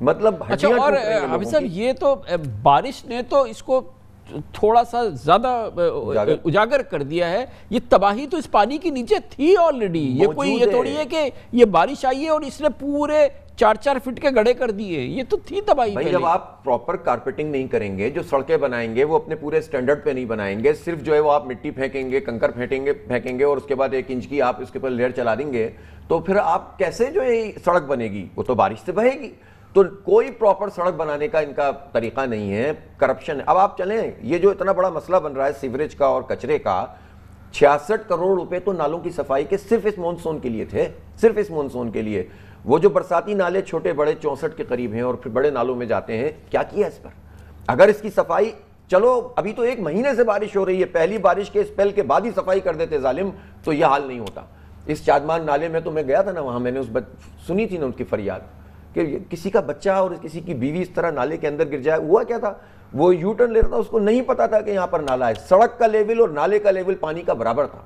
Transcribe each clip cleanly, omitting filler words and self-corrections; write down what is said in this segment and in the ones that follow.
مطلب اچھا، اور حافظ صاحب یہ تو بارش نے تو اس کو تھوڑا سا زیادہ اجاگر کر دیا ہے. یہ تباہی تو اس پانی کے نیچے تھی آلریڈی. یہ کوئی یہ تھوڑی ہے کہ یہ بارش آئی ہے اور اس نے پورے 4-4 فٹ کے گڑھے کر دیے. یہ تو تھی تباہی. بھائی جب آپ پراپر کارپیٹنگ نہیں کریں گے، جو سڑکیں بنائیں گے وہ اپنے پورے سٹینڈرڈ پہ نہیں بنائیں گے، صرف جو ہے وہ آپ مٹی پھینکیں گے، کنکر پھینکیں گے اور اس کے بعد 1 انچ کی آپ اس کے اوپر لیئر چلا دیں گے، تو پھر آپ کیسے جو ہے سڑک بنے گی؟ وہ تو بارش سے بہے گی. تو کوئی پراپر سڑک بنانے کا ان کا طریقہ نہیں ہے. کرپشن. اب آپ چلیں، یہ جو اتنا بڑا مسئلہ بن رہا ہے سیوریج کا اور کچرے کا، 66 کروڑ روپے تو نالوں کی صفائی کے صرف اس مونسون کے لیے تھے. صرف اس مونسون کے لیے. وہ جو برساتی نالے چھوٹے بڑے 64 کے قریب ہیں اور پھر بڑے نالوں میں جاتے ہیں، کیا کیا اس پر؟ اگر اس کی صفائی، چلو ابھی تو 1 مہینے سے بارش ہو رہی ہے، پہلی بارش کے اسپیل کے بعد ہی صفائی کر دیتے ظالم، تو یہ حال نہیں ہوتا. اس چادمان نالے میں تو میں گیا تھا نا، وہاں میں نے سنی تھی نا ان کی فریاد کہ کسی کا بچہ اور کسی کی بیوی اس طرح نالے کے اندر گر جائے. ہوا کیا تھا، وہ یو ٹرن لے رہا تھا، اس کو نہیں پتا تھا کہ یہاں پر نالا ہے. سڑک کا لیول اور نالے کا لیول پانی کا برابر تھا.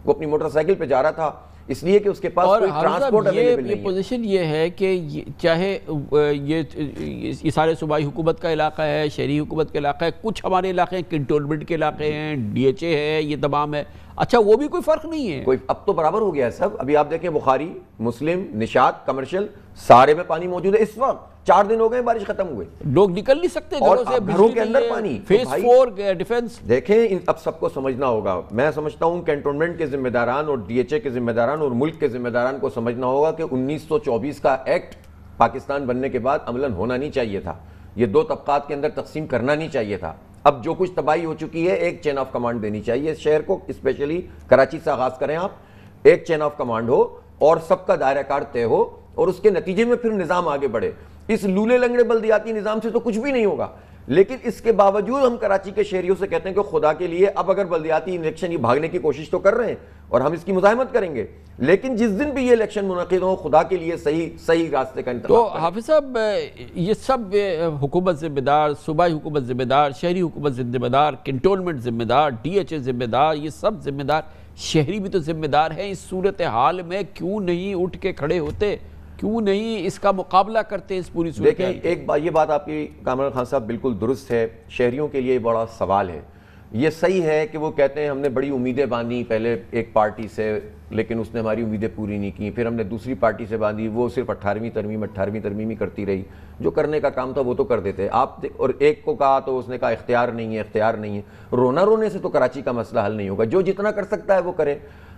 وہ اپنی موٹر سائیکل پہ جا رہا تھا اس لیے کہ اس کے پاس کوئی ٹرانسپورٹ اویلیبل نہیں ہے. یہ پوزیشن یہ ہے کہ چاہے یہ سارے صوبائی حکومت کا علاقہ ہے، شہری حکومت کا علاقہ ہے، کچھ ہمارے علاقے ہیں کنٹونمنٹ کے علاقے ہیں، ڈی ایچ اے ہے، یہ تمام ہے. اچھا وہ بھی کوئی فرق نہیں ہے. اب تو برابر ہو گیا ہے سب. ابھی آپ دیکھیں بخاری، مسلم، نشاط، کمرشل، سارے میں پانی موجود ہے. اس وقت 4 دن ہو گئے بارش ختم ہوئے، لوگ نکل نہیں سکتے گھروں سے، گھروں کے اندر پانی. فیز 4 ڈیفنس دیکھیں، اب سب کو سمجھنا ہوگا. میں سمجھتا ہوں کینٹونمنٹ کے ذمہ داران اور ڈی ایچ اے کے ذمہ داران اور ملک کے ذمہ داران کو سمجھنا ہوگا کہ 1924 کا ایکٹ پاکستان بننے کے بعد عملاً ہونا نہیں چاہیے تھا. یہ 2 طبقات کے اندر تقسیم کرنا نہیں چاہیے تھا. اب جو کچھ تباہی ہو چکی ہے، ایک چین آف کمانڈ دینی چاہیے اس شہر کو. اسپیشلی کراچی سے آغاز کریں آپ، ایک چین آف کمانڈ ہو اور سب کا دائرہ کار طے ہو اور اس کے نتیجے میں پھر نظام آگے بڑھے. اس لولے لنگڑے بلدیاتی نظام سے تو کچھ بھی نہیں ہوگا. لیکن اس کے باوجود ہم کراچی کے شہریوں سے کہتے ہیں کہ خدا کے لیے اب اگر بلدیاتی الیکشن یہ بھاگنے کی کوشش تو کر رہے ہیں اور ہم اس کی مزاحمت کریں گے، لیکن جس دن بھی یہ الیکشن منعقد ہو، خدا کے لیے صحیح راستے کا انتخاب تو کریں. حافظ صاحب یہ سب حکومت ذمہ دار، صوبائی حکومت ذمہ دار، شہری حکومت ذمہ دار، کنٹونمنٹ ذمہ دار، ڈی ایچ اے ذمہ دار، یہ سب ذمہ دار، شہری بھی تو ذمہ دار ہیں. اس صورتحال میں کیوں نہیں اٹھ کے کھڑے ہوتے؟ کیوں نہیں اس کا مقابلہ کرتے اس پوری صورتحال؟ دیکھیں، یہ بات آپ کی کامران خان صاحب بالکل درست ہے. شہریوں کے لیے بڑا سوال ہے. یہ صحیح ہے کہ وہ کہتے ہیں ہم نے بڑی امیدیں باندھی پہلے ایک پارٹی سے، لیکن اس نے ہماری امیدیں پوری نہیں کی. پھر ہم نے دوسری پارٹی سے باندھی، وہ صرف 18ویں ترمیم ہی کرتی رہی. جو کرنے کا کام تھا وہ تو کر دیتے آپ. اور ایک کو کہا تو اس نے کہا اختیار نہیں ہے. رونا رونے سے تو کراچی کا مسئلہ حل نہیں ہوگا. جو جتنا کر سکتا ہے وہ کرے.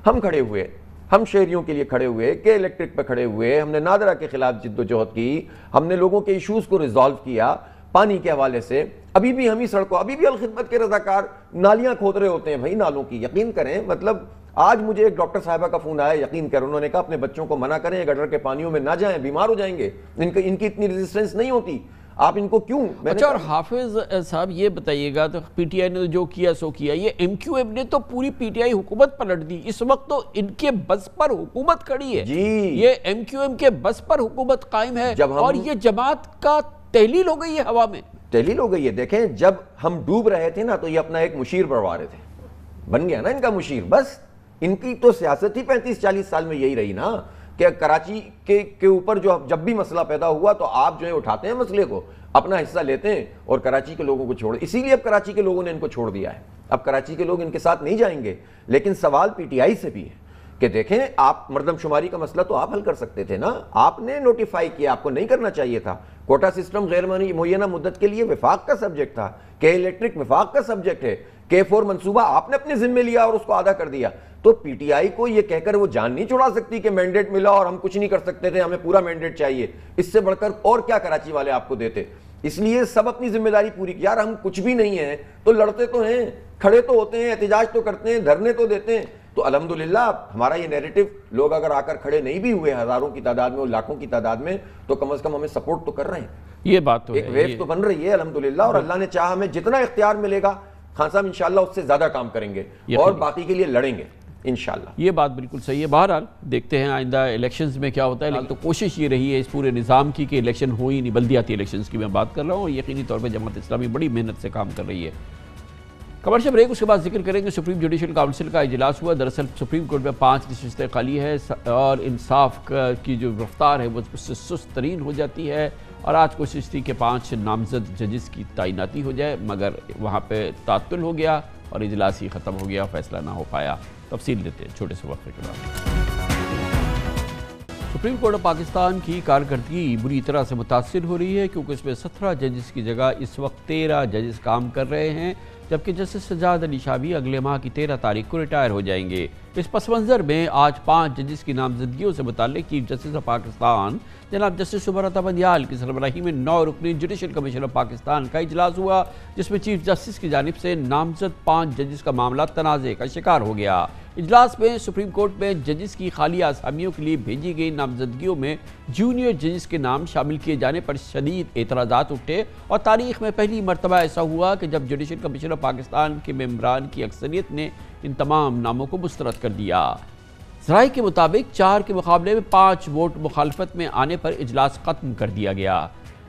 ہم کھڑے ہوئے، ہم شہریوں کے لیے کھڑے ہوئے، کہ الیکٹرک پہ کھڑے ہوئے، ہم نے نادرہ کے خلاف جد و جہد کی، ہم نے لوگوں کے ایشوز کو ریزالو کیا. پانی کے حوالے سے ابھی بھی ہم ہی سڑکوں، ابھی بھی الخدمت کے رضاکار نالیاں کھود رہے ہوتے ہیں بھائی نالوں کی. یقین کریں، مطلب آج مجھے ایک ڈاکٹر صاحبہ کا فون آیا، یقین کریں انہوں نے کہا اپنے بچوں کو منع کریں، گٹر کے پانیوں میں نہ جائیں، بیمار ہو جائیں گے. ان کی اتنی ریزسٹنس نہیں ہوتی، آپ ان کو کیوں؟ اچھا، اور حافظ صاحب یہ بتائیے گا، تو پی ٹی آئی نے جو کیا سو کیا، یہ ایم کیو ایم نے تو پوری پی ٹی آئی حکومت پلٹ دی. اس وقت تو ان کے بس پر حکومت کھڑی ہے. یہ ایم کیو ایم کے بس پر حکومت قائم ہے اور یہ جماعت کا تحلیل ہو گئی ہے، ہوا میں تحلیل ہو گئی ہے. دیکھیں، جب ہم ڈوب رہے تھے نا تو یہ اپنا ایک مشیر بڑھوا رہے تھے. بن گیا نا ان کا مشیر. بس ان کی تو سیاست ہی 35-40 سال میں یہی رہی نا کہ کراچی کے اوپر جب بھی مسئلہ پیدا ہوا تو آپ جو ہے اٹھاتے ہیں مسئلے کو، اپنا حصہ لیتے ہیں اور کراچی کے لوگوں کو چھوڑ. اسی لیے اب کراچی کے لوگوں نے ان کو چھوڑ دیا ہے. اب کراچی کے لوگ ان کے ساتھ نہیں جائیں گے. لیکن سوال پی ٹی آئی سے بھی ہے کہ دیکھیں، آپ مردم شماری کا مسئلہ تو آپ حل کر سکتے تھے نا. آپ نے نوٹیفائی کیا، آپ کو نہیں کرنا چاہیے تھا. کوٹا سسٹم غیر معینہ مدت کے لیے وفاق کا سبجیکٹ تھا. کہ الیکٹرک وفاق کا سبجیکٹ ہے. K4 منصوبہ آپ نے اپنے ذمہ لیا اور اس کو آدھا کر دیا. تو پی ٹی آئی کو یہ کہہ کر وہ جان نہیں چھڑا سکتی کہ مینڈیٹ ملا اور ہم کچھ نہیں کر سکتے تھے، ہمیں پورا مینڈیٹ چاہیے. اس سے بڑھ کر اور کیا کراچی والے آپ کو دیتے. اس لیے سب اپنی ذمہ داری پوری کی. یار ہم کچھ بھی نہیں ہیں تو لڑتے تو ہیں، کھڑے تو ہوتے ہیں، احتجاج تو کرتے ہیں، دھرنے تو دیتے ہیں. تو الحمدللہ ہمارا یہ نیریٹو، لوگ اگر آ کر کھڑے نہیں بھی ہوئے ہزاروں کی تعداد میں اور لاکھوں کی تعداد میں، تو کم از کم ہمیں سپورٹ تو کر رہے ہیں. یہ بات تو ایک ویو تو بن رہی ہے الحمدللہ. اور اللہ نے چاہا ہمیں جتنا اختیار ملے گا خان صاحب انشاءاللہ اس سے زیادہ کام کریں گے اور باقی کے لیے لڑیں گے انشاءاللہ. یہ بات بالکل صحیح ہے. بہرحال دیکھتے ہیں آئندہ الیکشنز میں کیا ہوتا ہے. لیکن تو کوشش یہ رہی ہے اس پورے نظام کی کہ الیکشن ہو ہی نہیں. بلدیاتی الیکشنز کی میں بات کر رہا ہوں. یقینی طور پہ جماعت اسلامی بڑی محنت سے کام کر رہی ہے. کمرشل بریک، اس کے بعد ذکر کریں گے سپریم جوڈیشل کاؤنسل کا اجلاس ہوا. دراصل سپریم کورٹ میں 5 نشستیں خالی ہے اور انصاف کی جو رفتار ہے وہ اس سے سست ترین ہو جاتی ہے اور آج کوشش تھی کہ 5 نامزد ججز کی تعیناتی ہو جائے، مگر وہاں پہ تعطل ہو گیا اور اجلاس ہی ختم ہو گیا، فیصلہ نہ ہو پایا۔ تفصیل دیتے ہیں چھوٹے سے وقفے کے بعد۔ سپریم کورٹ آف پاکستان کی کارکردگی بری طرح سے متاثر ہو رہی ہے، کیونکہ اس میں 17 ججز کی جگہ اس وقت 13 ججز کام کر رہے ہیں، جبکہ جسٹس سجاد علی شاہ بھی اگلے ماہ کی 13 تاریخ کو ریٹائر ہو جائیں گے۔ اس پس منظر میں آج 5 ججز کی نامزدگیوں سے متعلق چیف جسٹس آف پاکستان جناب جسٹس عمر بندیال کی سربراہی میں 9 رکنی جوڈیشل کمیشن آف پاکستان کا اجلاس ہوا، جس میں چیف جسٹس کی جانب سے نامزد 5 ججز کا معاملہ تنازع کا شکار ہو گیا۔ اجلاس میں سپریم کورٹ میں ججز کی خالی آسامیوں کے لیے بھیجی گئی نامزدگیوں میں جونیئر ججز کے نام شامل کیے جانے پر شدید اعتراضات اٹھے، اور تاریخ میں پہلی مرتبہ ایسا ہوا کہ جب جوڈیشل کمیشن آف پاکستان کے ممبران کی اکثریت نے ان تمام ناموں کو مسترد کر دیا۔ ذرائع کے مطابق 4 کے مقابلے میں 5 ووٹ مخالفت میں آنے پر اجلاس ختم کر دیا گیا۔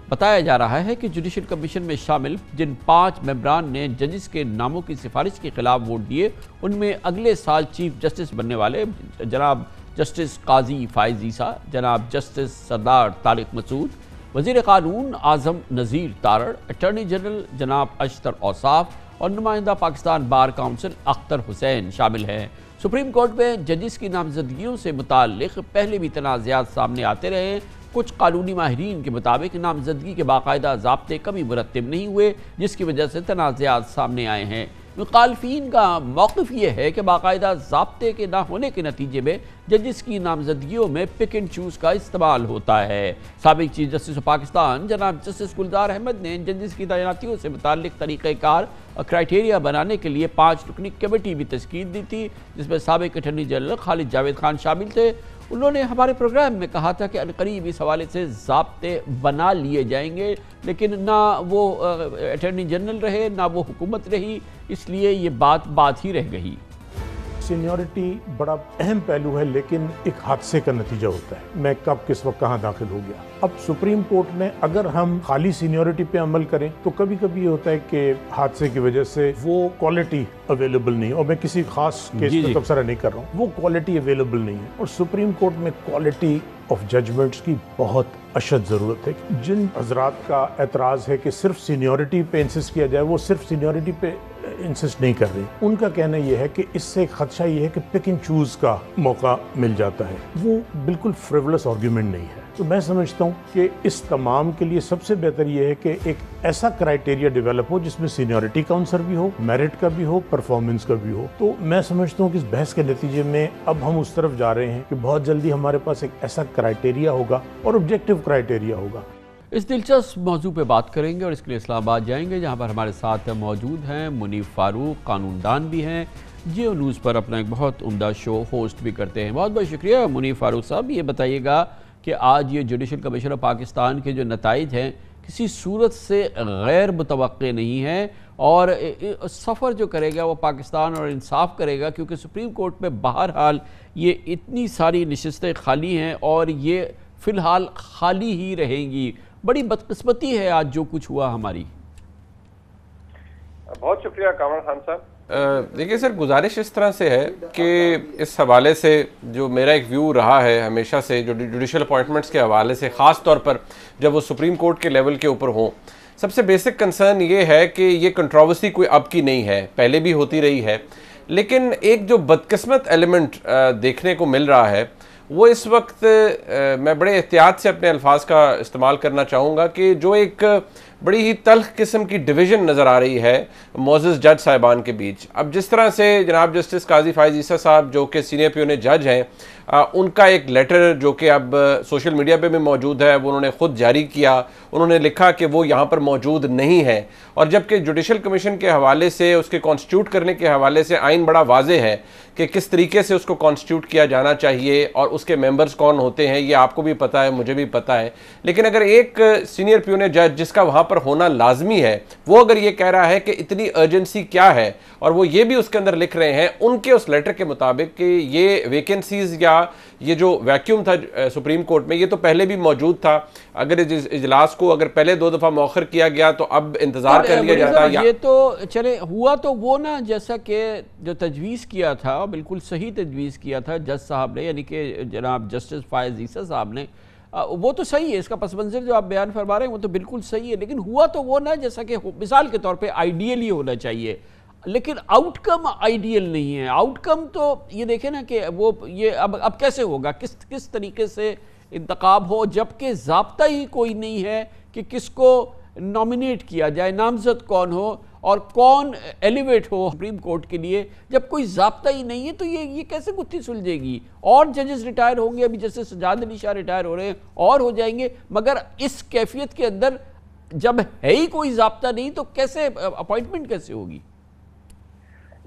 بتایا جا رہا ہے کہ جوڈیشل کمیشن میں شامل جن 5 ممبران نے ججز کے ناموں کی سفارش کے خلاف ووٹ دیے، ان میں اگلے سال چیف جسٹس بننے والے جناب جسٹس قاضی فائز عیسیٰ، جناب جسٹس سردار طارق مسعود، وزیر قانون اعظم نذیر تارڑ، اٹارنی جنرل جناب اشتر اوصاف اور نمائندہ پاکستان بار کونسل اختر حسین شامل ہیں۔ سپریم کورٹ میں ججز کی نامزدگیوں سے متعلق پہلے بھی تنازعات سامنے آتے رہے۔ کچھ قانونی ماہرین کے مطابق نامزدگی کے باقاعدہ ضابطے کبھی مرتب نہیں ہوئے، جس کی وجہ سے تنازعات سامنے آئے ہیں۔ مخالفین کا موقف یہ ہے کہ باقاعدہ ضابطے کے نہ ہونے کے نتیجے میں ججز کی نامزدگیوں میں پک اینڈ چوز کا استعمال ہوتا ہے۔ سابق چیف جسٹس آف پاکستان جناب جسٹس گلزار احمد نے ججز کی تعیناتیوں سے متعلق طریقہ کار اور کرائیٹیریا بنانے کے لیے 5 رکنی کمیٹی بھی تشکیل دی تھی، جس میں سابق اٹارنی جنرل خالد جاوید خان شامل تھے۔ انہوں نے ہمارے پروگرام میں کہا تھا کہ عنقریب اس حوالے سے ضابطے بنا لیے جائیں گے، لیکن نہ وہ اٹارنی جنرل رہے نہ وہ حکومت رہی، اس لیے یہ بات ہی رہ گئی۔ سینیورٹی بڑا اہم پہلو ہے، لیکن ایک حادثے کا نتیجہ ہوتا ہے، میں کب کس وقت کہاں داخل ہو گیا۔ اب سپریم کورٹ نے اگر ہم خالی سینیورٹی پہ عمل کریں تو کبھی کبھی یہ ہوتا ہے کہ حادثے کی وجہ سے وہ کوالٹی اویلیبل نہیں، اور میں کسی خاص کیس کا تبصرہ نہیں کر رہا ہوں، وہ کوالٹی اویلیبل نہیں ہے، اور سپریم کورٹ میں کوالٹی آف ججمنٹس کی بہت اشد ضرورت ہے۔ جن حضرات کا اعتراض ہے کہ صرف سینیورٹی پہ انسسٹ کیا جائے، وہ صرف سینیورٹی پہ انسسٹ نہیں کر رہے، ان کا کہنا یہ ہے کہ اس سے خدشہ یہ ہے کہ پک اینڈ چوز کا موقع مل جاتا ہے۔ وہ بالکل فریولس آرگیومنٹ نہیں ہے۔ تو میں سمجھتا ہوں کہ اس تمام کے لیے سب سے بہتر یہ ہے کہ ایک ایسا کرائیٹیریا ڈیولپ ہو جس میں سینیورٹی کا عنصر بھی ہو، میرٹ کا بھی ہو، پرفارمنس کا بھی ہو۔ تو میں سمجھتا ہوں کہ اس بحث کے نتیجے میں اب ہم اس طرف جا رہے ہیں کہ بہت جلدی ہمارے پاس ایک ایسا کرائیٹیریا ہوگا اور آبجیکٹیو کرائیٹیریا ہوگا۔ اس دلچسپ موضوع پہ بات کریں گے اور اس کے لیے اسلام آباد جائیں گے، جہاں پر ہمارے ساتھ موجود ہیں منیف فاروق، قانون دان بھی ہیں، جیو نیوز پر اپنا ایک بہت عمدہ شو ہوسٹ بھی کرتے ہیں۔ بہت بہت شکریہ منیف فاروق صاحب۔ یہ بتائیے گا کہ آج یہ جوڈیشل کمیشن آف پاکستان کے جو نتائج ہیں کسی صورت سے غیر متوقع نہیں ہیں، اور سفر جو کرے گا وہ پاکستان اور انصاف کرے گا، کیونکہ سپریم کورٹ میں بہرحال یہ اتنی ساری نشستیں خالی ہیں اور یہ فی الحال خالی ہی رہیں گی۔ بڑی بدقسمتی ہے آج جو کچھ ہوا ہماری۔ بہت شکریہ کامران خان صاحب۔ دیکھیے سر، گزارش اس طرح سے ہے کہ اس حوالے سے جو میرا ایک ویو رہا ہے ہمیشہ سے، جو جوڈیشل اپوائنٹمنٹس کے حوالے سے، خاص طور پر جب وہ سپریم کورٹ کے لیول کے اوپر ہوں، سب سے بیسک کنسرن یہ ہے کہ یہ کنٹروورسی کوئی اب کی نہیں ہے، پہلے بھی ہوتی رہی ہے، لیکن ایک جو بدقسمت ایلیمنٹ دیکھنے کو مل رہا ہے وہ اس وقت، میں بڑے احتیاط سے اپنے الفاظ کا استعمال کرنا چاہوں گا، کہ جو ایک بڑی ہی تلخ قسم کی ڈویژن نظر آ رہی ہے معزز جج صاحبان کے بیچ۔ اب جس طرح سے جناب جسٹس قاضی فائز عیسیٰ صاحب جو کہ سینئر پیونی جج ہیں، ان کا ایک لیٹر جو کہ اب سوشل میڈیا پہ بھی موجود ہے، وہ انہوں نے خود جاری کیا، انہوں نے لکھا کہ وہ یہاں پر موجود نہیں ہے، اور جبکہ جوڈیشل کمیشن کے حوالے سے، اس کے کانسٹیٹیوٹ کرنے کے حوالے سے آئین بڑا واضح ہے کہ کس طریقے سے اس کو کانسٹیٹیوٹ کیا جانا چاہیے اور اس کے ممبرز کون ہوتے ہیں، یہ آپ کو بھی پتہ ہے، مجھے بھی پتہ ہے۔ لیکن اگر ایک سینئر پیونی جج جس کا وہاں پر ہونا لازمی ہے، وہ اگر یہ کہہ رہا ہے کہ اتنی ارجنسی کیا ہے، اور وہ یہ بھی اس کے اندر لکھ رہے ہیں ان کے اس لیٹر کے مطابق کہ یہ ویکنسیز یا یہ جو ویکیوم تھا سپریم کورٹ میں، یہ تو پہلے بھی موجود تھا، اگر اجلاس کو اگر پہلے 2 دفعہ مؤخر کیا گیا تو اب انتظار کر لیا جاتا ہے۔ یہ تو چلے ہوا تو وہ نا، جیسا کہ جو تجویز کیا تھا، بالکل صحیح تجویز کیا تھا جج صاحب نے، یعنی کہ جناب جسٹس فائز عیسیٰ صاحب نے، وہ تو صحیح ہے، اس کا پس منظر جو آپ بیان فرما رہے ہیں وہ تو بالکل صحیح ہے، لیکن ہوا تو وہ نہ جیسا کہ مثال کے طور پہ آئیڈیلی ہونا چاہیے، لیکن آؤٹ کم آئیڈیل نہیں ہے. آؤٹ کم تو یہ دیکھیں نا کہ وہ یہ اب کیسے ہوگا، کس طریقے سے انتخاب ہو، جبکہ ضابطہ ہی کوئی نہیں ہے کہ کس کو نامینیٹ کیا جائے، نامزد کون ہو اور کون ایلیویٹ ہو سپریم کورٹ کے لیے. جب کوئی ضابطہ ہی نہیں ہے تو یہ کیسے گتھی سلجھے گی؟ اور ججز ریٹائر ہوں گے، ابھی جیسے سجاد علی شاہ ریٹائر ہو رہے ہیں اور ہو جائیں گے، مگر اس کیفیت کے اندر جب ہے ہی کوئی ضابطہ نہیں تو کیسے اپوائنٹمنٹ کیسے ہوگی؟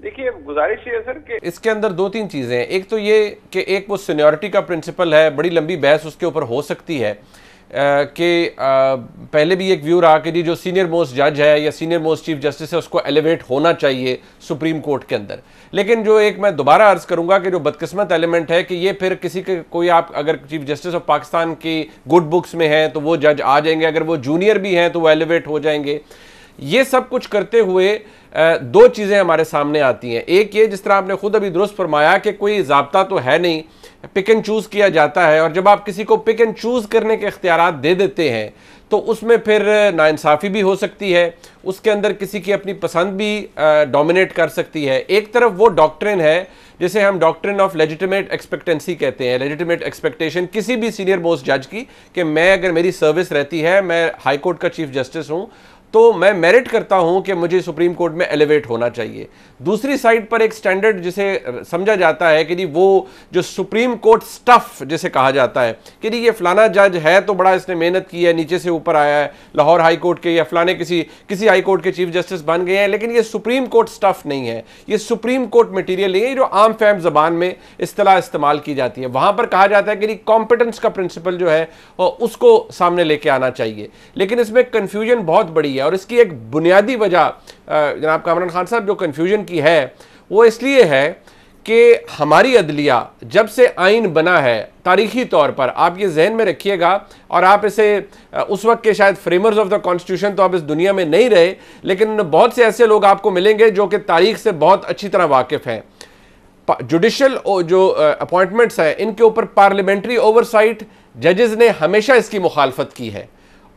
دیکھیے گزارش یہ ہے سر کہ اس کے اندر دو تین چیزیں ہیں. ایک تو یہ کہ ایک وہ سینیورٹی کا پرنسپل ہے، بڑی لمبی بحث اس کے اوپر ہو سکتی ہے کہ پہلے بھی ایک ویو رہا کہ جو سینئر موسٹ جج ہے یا سینئر موسٹ چیف جسٹس ہے اس کو ایلیویٹ ہونا چاہیے سپریم کورٹ کے اندر. لیکن جو ایک میں دوبارہ عرض کروں گا کہ جو بدقسمت ایلیمنٹ ہے کہ یہ پھر کسی کے کوئی آپ اگر چیف جسٹس آف پاکستان کی گڈ بکس میں ہیں تو وہ جج آ جائیں گے، اگر وہ جونیئر بھی ہیں تو وہ ایلیویٹ ہو جائیں گے. یہ سب کچھ کرتے ہوئے دو چیزیں ہمارے سامنے آتی ہیں. ایک یہ جس طرح آپ نے خود ابھی درست فرمایا کہ کوئی ضابطہ تو ہے نہیں، پک اینڈ چوز کیا جاتا ہے، اور جب آپ کسی کو پک اینڈ چوز کرنے کے اختیارات دے دیتے ہیں تو اس میں پھر ناانصافی بھی ہو سکتی ہے، اس کے اندر کسی کی اپنی پسند بھی ڈومینیٹ کر سکتی ہے. ایک طرف وہ ڈاکٹرن ہے جسے ہم ڈاکٹرن آف لیجیٹیمیٹ ایکسپیکٹنسی کہتے ہیں، لیجیٹیمیٹ ایکسپیکٹیشن کسی بھی سینئر موسٹ جج کی کہ میں اگر میری سروس رہتی ہے، میں ہائی کورٹ کا چیف جسٹس ہوں تو میں میرٹ کرتا ہوں کہ مجھے سپریم کورٹ میں ایلیویٹ ہونا چاہیے. دوسری سائڈ پر ایک سٹینڈرڈ جسے سمجھا جاتا ہے کہ وہ جو سپریم کورٹ سٹف جسے کہا جاتا ہے کہ یہ فلانا جج ہے تو بڑا اس نے محنت کی ہے، نیچے سے اوپر آیا ہے، لاہور ہائی کورٹ کے یا فلانے کسی ہائی کورٹ کے چیف جسٹس بن گئے ہیں، لیکن یہ سپریم کورٹ سٹف نہیں ہے، یہ سپریم کورٹ مٹیریل نہیں ہے. جو عام فہم زبان میں اصطلاح استعمال کی جاتی ہے وہاں پر کہا جاتا ہے کہ کمپیٹنس کا پرنسپل جو ہے اس کو سامنے لے کے آنا چاہیے. لیکن اس میں کنفیوژن بہت بڑی ہے، اور اس کی ایک بنیادی وجہ جناب کامران خان صاحب جو کنفیوژن کی ہے وہ اس لیے ہے کہ ہماری عدلیہ جب سے آئین بنا ہے تاریخی طور پر، آپ یہ ذہن میں رکھیے گا، اور آپ اسے اس وقت کے شاید فریمرز آف دا کانسٹیٹیوشن تو آپ اس دنیا میں نہیں رہے، لیکن بہت سے ایسے لوگ آپ کو ملیں گے جو کہ تاریخ سے بہت اچھی طرح واقف ہیں. جوڈیشل جو اپوائنٹمنٹس ہیں ان کے اوپر پارلیمنٹری اوورسائٹ ججز نے ہمیشہ اس کی مخالفت کی ہے،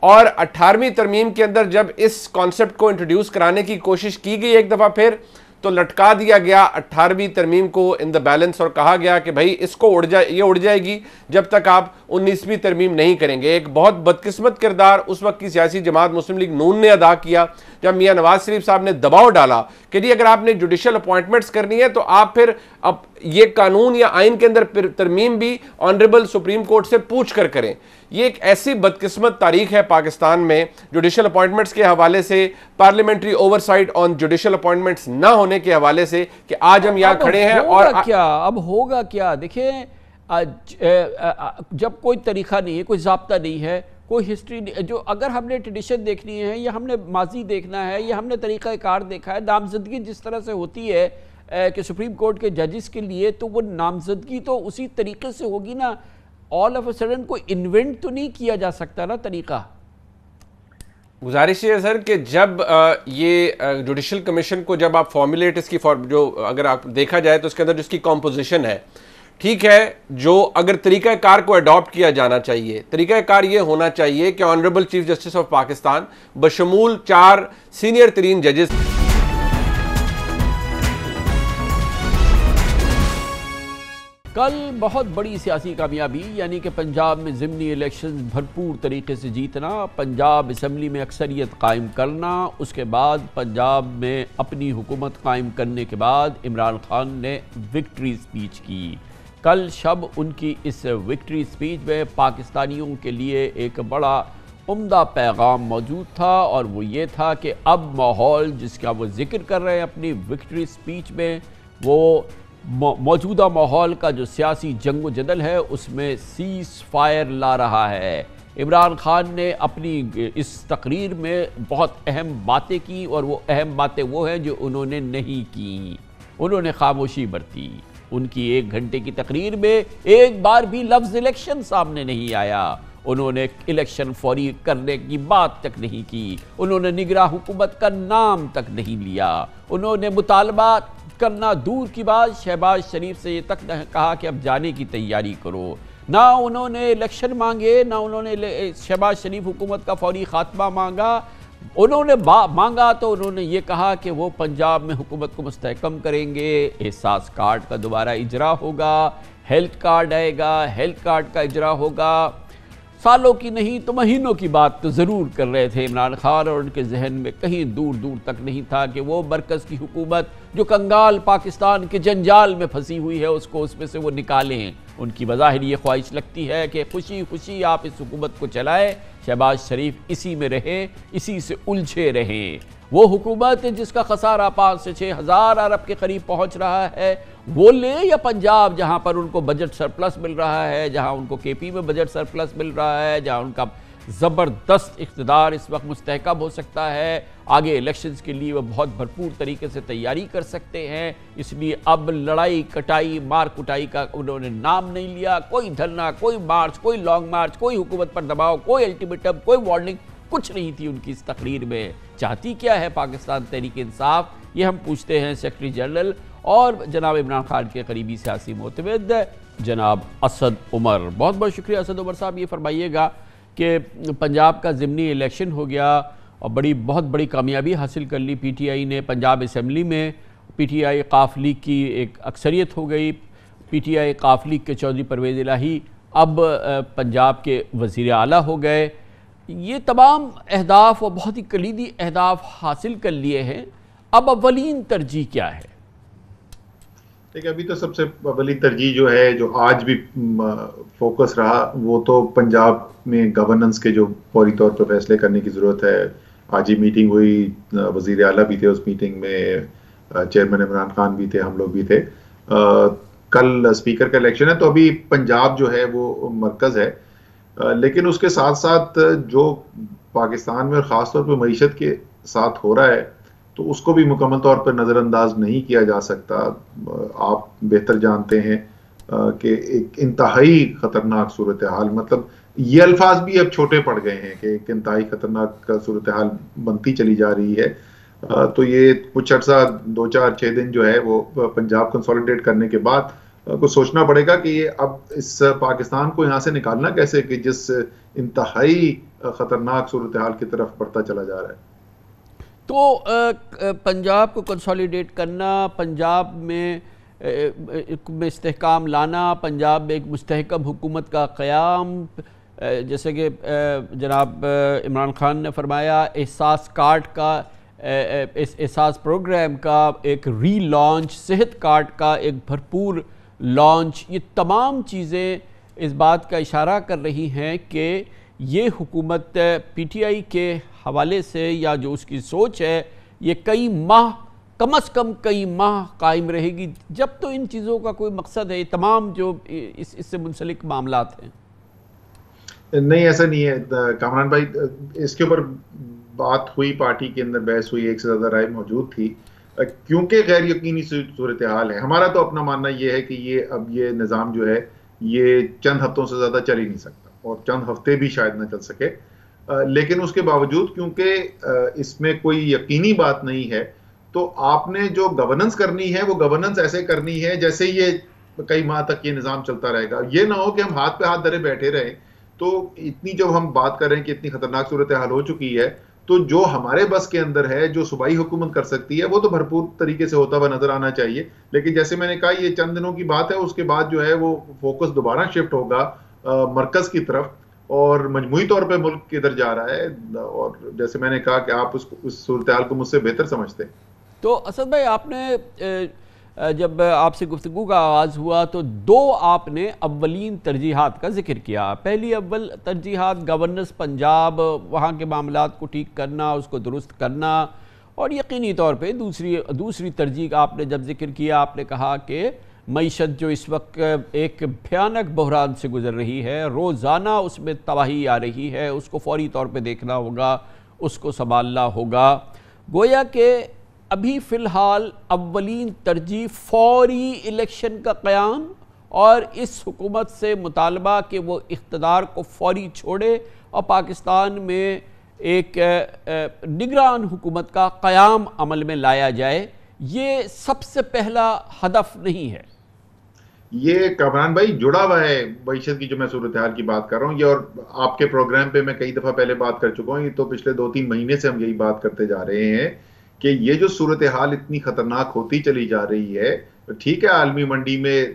اور 18ویں ترمیم کے اندر جب اس کانسیپٹ کو انٹروڈیوس کرانے کی کوشش کی گئی ایک دفعہ پھر تو لٹکا دیا گیا 18ویں ترمیم کو ان دا بیلنس، اور کہا گیا کہ بھائی اس کو یہ اڑ جائے گی جب تک آپ 19ویں ترمیم نہیں کریں گے. ایک بہت بدقسمت کردار اس وقت کی سیاسی جماعت مسلم لیگ نون نے ادا کیا جب میاں نواز شریف صاحب نے دباؤ ڈالا کہ جی اگر آپ نے جوڈیشل اپوائنٹمنٹس کرنی ہے تو آپ پھر اب یہ قانون یا آئین کے اندر ترمیم بھی آنریبل سپریم کورٹ سے پوچھ کر کریں. یہ ایک ایسی بدقسمت تاریخ ہے پاکستان میں جوڈیشل اپوائنٹمنٹس کے حوالے سے، پارلیمنٹری اوورسائٹ آن جوڈیشل اپوائنٹمنٹس نہ ہونے کے حوالے سے کہ آج ہم یہاں کھڑے ہیں. اور اب ہوگا کیا؟ دیکھیں جب کوئی طریقہ نہیں ہے، کوئی ضابطہ نہیں ہے، کوئی ہسٹری نہیں، جو اگر ہم نے ٹریڈیشن دیکھنی ہے یا ہم نے ماضی دیکھنا ہے یا ہم نے طریقہ کار دیکھا ہے، نامزدگی جس طرح سے ہوتی ہے کہ سپریم کورٹ کے ججز کے لیے، تو وہ نامزدگی تو اسی طریقے سے ہوگی نا. آل آف اے سڈن کوئی انوینٹ تو نہیں کیا جا سکتا نا طریقہ. گزارش یہ ہے سر کہ جب یہ جوڈیشل کمیشن کو جب آپ فارمولیٹ اس کی جو اگر آپ دیکھا جائے تو اس کے اندر جس کی کمپوزیشن ہے، ٹھیک ہے، جو اگر طریقہ کار کو اڈاپٹ کیا جانا چاہیے، طریقہ کار یہ ہونا چاہیے کہ honourable chief justice of Pakistan بشمول 4 سینئر ترین ججز کل بہت بڑی سیاسی کامیابی، یعنی کہ پنجاب میں ضمنی الیکشن بھرپور طریقے سے جیتنا، پنجاب اسمبلی میں اکثریت قائم کرنا، اس کے بعد پنجاب میں اپنی حکومت قائم کرنے کے بعد عمران خان نے وکٹری سپیچ کی. کل شب ان کی اس وکٹری سپیچ میں پاکستانیوں کے لیے ایک بڑا عمدہ پیغام موجود تھا، اور وہ یہ تھا کہ اب ماحول جس کا وہ ذکر کر رہے ہیں اپنی وکٹری سپیچ میں، وہ موجودہ ماحول کا جو سیاسی جنگ و جدل ہے اس میں سیز فائر لا رہا ہے. عمران خان نے اپنی اس تقریر میں بہت اہم باتیں کی، اور وہ اہم باتیں وہ ہیں جو انہوں نے نہیں کی. انہوں نے خاموشی برتی. ان کی 1 گھنٹے کی تقریر میں ایک بار بھی لفظ الیکشن سامنے نہیں آیا. انہوں نے الیکشن فوری کرنے کی بات تک نہیں کی. انہوں نے نگراں حکومت کا نام تک نہیں لیا. انہوں نے مطالبات کرنا دور کی بات، شہباز شریف سے یہ تک کہا کہ اب جانے کی تیاری کرو. نہ انہوں نے الیکشن مانگے، نہ انہوں نے شہباز شریف حکومت کا فوری خاتمہ مانگا. انہوں نے مانگا تو انہوں نے یہ کہا کہ وہ پنجاب میں حکومت کو مستحکم کریں گے، احساس کارڈ کا دوبارہ اجرا ہوگا، ہیلتھ کارڈ آئے گا، ہیلتھ کارڈ کا اجرا ہوگا. سالوں کی نہیں تو مہینوں کی بات تو ضرور کر رہے تھے عمران خان، اور ان کے ذہن میں کہیں دور دور تک نہیں تھا کہ وہ مرکز کی حکومت جو کنگال پاکستان کے جنجال میں پھنسی ہوئی ہے اس میں سے وہ نکالیں. ان کی بظاہر یہ خواہش لگتی ہے کہ خوشی خوشی آپ اس حکومت کو چلائیں، شہباز شریف اسی میں رہیں، اسی سے الجھے رہیں. وہ حکومت جس کا خسارہ 5 سے 6 ہزار ارب کے قریب پہنچ رہا ہے وہ لے، یا پنجاب جہاں پر ان کو بجٹ سرپلس مل رہا ہے، جہاں ان کو کے پی میں بجٹ سرپلس مل رہا ہے، جہاں ان کا زبردست اقتدار اس وقت مستحکم ہو سکتا ہے، آگے الیکشنز کے لیے وہ بہت بھرپور طریقے سے تیاری کر سکتے ہیں. اس لیے اب لڑائی کٹائی مار کٹائی کا انہوں نے نام نہیں لیا. کوئی دھرنا، کوئی مارچ، کوئی لانگ مارچ، کوئی حکومت پر دباؤ، کوئی الٹیمیٹم، کوئی وارننگ، کچھ نہیں تھی ان کی اس تقریر میں. چاہتی کیا ہے پاکستان تحریک انصاف؟ یہ ہم پوچھتے ہیں سیکرٹری جنرل اور جناب عمران خان کے قریبی سیاسی معتمد جناب اسد عمر. بہت بہت شکریہ اسد عمر صاحب. یہ فرمائیے گا کہ پنجاب کا ضمنی الیکشن ہو گیا اور بہت بڑی کامیابی حاصل کر لی پی ٹی آئی نے. پنجاب اسمبلی میں پی ٹی آئی قاف لیگ کی ایک اکثریت ہو گئی. پی ٹی آئی قاف لیگ کے چودھری پرویز الہی اب پنجاب کے وزیر اعلیٰ ہو گئے. یہ تمام اہداف اور بہت ہی کلیدی اہداف حاصل کر لیے ہیں. اب اولین ترجیح کیا ہے؟ دیکھیں ابھی تو سب سے اولین ترجیح جو ہے، جو آج بھی فوکس رہا، وہ تو پنجاب میں گورننس کے جو فوری طور پر فیصلے کرنے کی ضرورت ہے. آج ہی میٹنگ ہوئی، وزیر اعلیٰ بھی تھے اس میٹنگ میں، چیئرمین عمران خان بھی تھے، ہم لوگ بھی تھے. کل اسپیکر کا الیکشن ہے تو ابھی پنجاب جو ہے وہ مرکز ہے، لیکن اس کے ساتھ ساتھ جو پاکستان میں اور خاص طور پہ معیشت کے ساتھ ہو رہا ہے تو اس کو بھی مکمل طور پر نظر انداز نہیں کیا جا سکتا. آپ بہتر جانتے ہیں کہ ایک انتہائی خطرناک صورتحال، مطلب یہ الفاظ بھی اب چھوٹے پڑ گئے ہیں کہ ایک انتہائی خطرناک صورتحال بنتی چلی جا رہی ہے. تو یہ کچھ عرصہ 2-4-6 دن جو ہے وہ پنجاب کنسولیڈیٹ کرنے کے بعد کو سوچنا پڑے گا کہ یہ اب اس پاکستان کو یہاں سے نکالنا کیسے کہ جس انتہائی خطرناک صورتحال کی طرف بڑھتا چلا جا رہا ہے. تو پنجاب کو کنسولیڈیٹ کرنا، پنجاب میں استحکام لانا، پنجاب میں ایک مستحکم حکومت کا قیام، جیسے کہ جناب عمران خان نے فرمایا احساس کارڈ کا، احساس پروگرام کا ایک ری لانچ، صحت کارڈ کا ایک بھرپور لانچ، یہ تمام چیزیں اس بات کا اشارہ کر رہی ہیں کہ یہ حکومت پی ٹی آئی کے حوالے سے یا جو اس کی سوچ ہے یہ کئی ماہ، کم از کم کئی ماہ قائم رہے گی. جب تو ان چیزوں کا کوئی مقصد ہے، یہ تمام جو اس سے منسلک معاملات ہیں. نہیں ایسا نہیں ہے کامران بھائی، اس کے اوپر بات ہوئی، پارٹی کے اندر بحث ہوئی، ایک سے زیادہ رائے موجود تھی کیونکہ غیر یقینی صورتحال ہے. ہمارا تو اپنا ماننا یہ ہے کہ اب یہ نظام جو ہے یہ چند ہفتوں سے زیادہ چل ہی نہیں سکتا اور چند ہفتے بھی شاید نہ چل سکے. لیکن اس کے باوجود کیونکہ اس میں کوئی یقینی بات نہیں ہے تو آپ نے جو گورننس کرنی ہے وہ گورننس ایسے کرنی ہے جیسے یہ کئی ماہ تک یہ نظام چلتا رہے گا. یہ نہ ہو کہ ہم ہاتھ پہ ہاتھ دھرے بیٹھے رہیں. تو اتنی جب ہم بات کر رہے ہیں کہ اتنی خطرناک صورتحال ہو چکی ہے تو جو ہمارے بس کے اندر ہے، جو صوبائی حکومت کر سکتی ہے، وہ تو بھرپور طریقے سے ہوتا ہوا نظر آنا چاہیے. لیکن جیسے میں نے کہا یہ چند دنوں کی بات ہے، اس کے بعد جو ہے وہ فوکس دوبارہ شفٹ ہوگا مرکز کی طرف اور مجموعی طور پہ ملک کدھر جا رہا ہے. اور جیسے میں نے کہا کہ آپ اس صورتحال کو مجھ سے بہتر سمجھتے ہیں. تو اسد بھائی، آپ نے جب آپ سے گفتگو کا آغاز ہوا تو 2 آپ نے اولین ترجیحات کا ذکر کیا. پہلی اول ترجیحات گورننس پنجاب، وہاں کے معاملات کو ٹھیک کرنا، اس کو درست کرنا، اور یقینی طور پہ دوسری ترجیح آپ نے جب ذکر کیا، آپ نے کہا کہ معیشت جو اس وقت ایک بھیانک بحران سے گزر رہی ہے، روزانہ اس میں تباہی آ رہی ہے، اس کو فوری طور پہ دیکھنا ہوگا، اس کو سنبھالنا ہوگا. گویا کہ ابھی فی الحال اولین ترجیح فوری الیکشن کا قیام اور اس حکومت سے مطالبہ کہ وہ اقتدار کو فوری چھوڑے اور پاکستان میں ایک نگران حکومت کا قیام عمل میں لایا جائے، یہ سب سے پہلا ہدف نہیں ہے. یہ کامران بھائی جڑا ہوا ہے معیشت کی جو میں صورتحال کی بات کر رہا ہوں یہ, اور آپ کے پروگرام پہ میں کئی دفعہ پہلے بات کر چکا ہوں, یہ تو پچھلے 2-3 مہینے سے ہم یہی بات کرتے جا رہے ہیں کہ یہ جو صورتحال اتنی خطرناک ہوتی چلی جا رہی ہے. ٹھیک ہے عالمی منڈی میں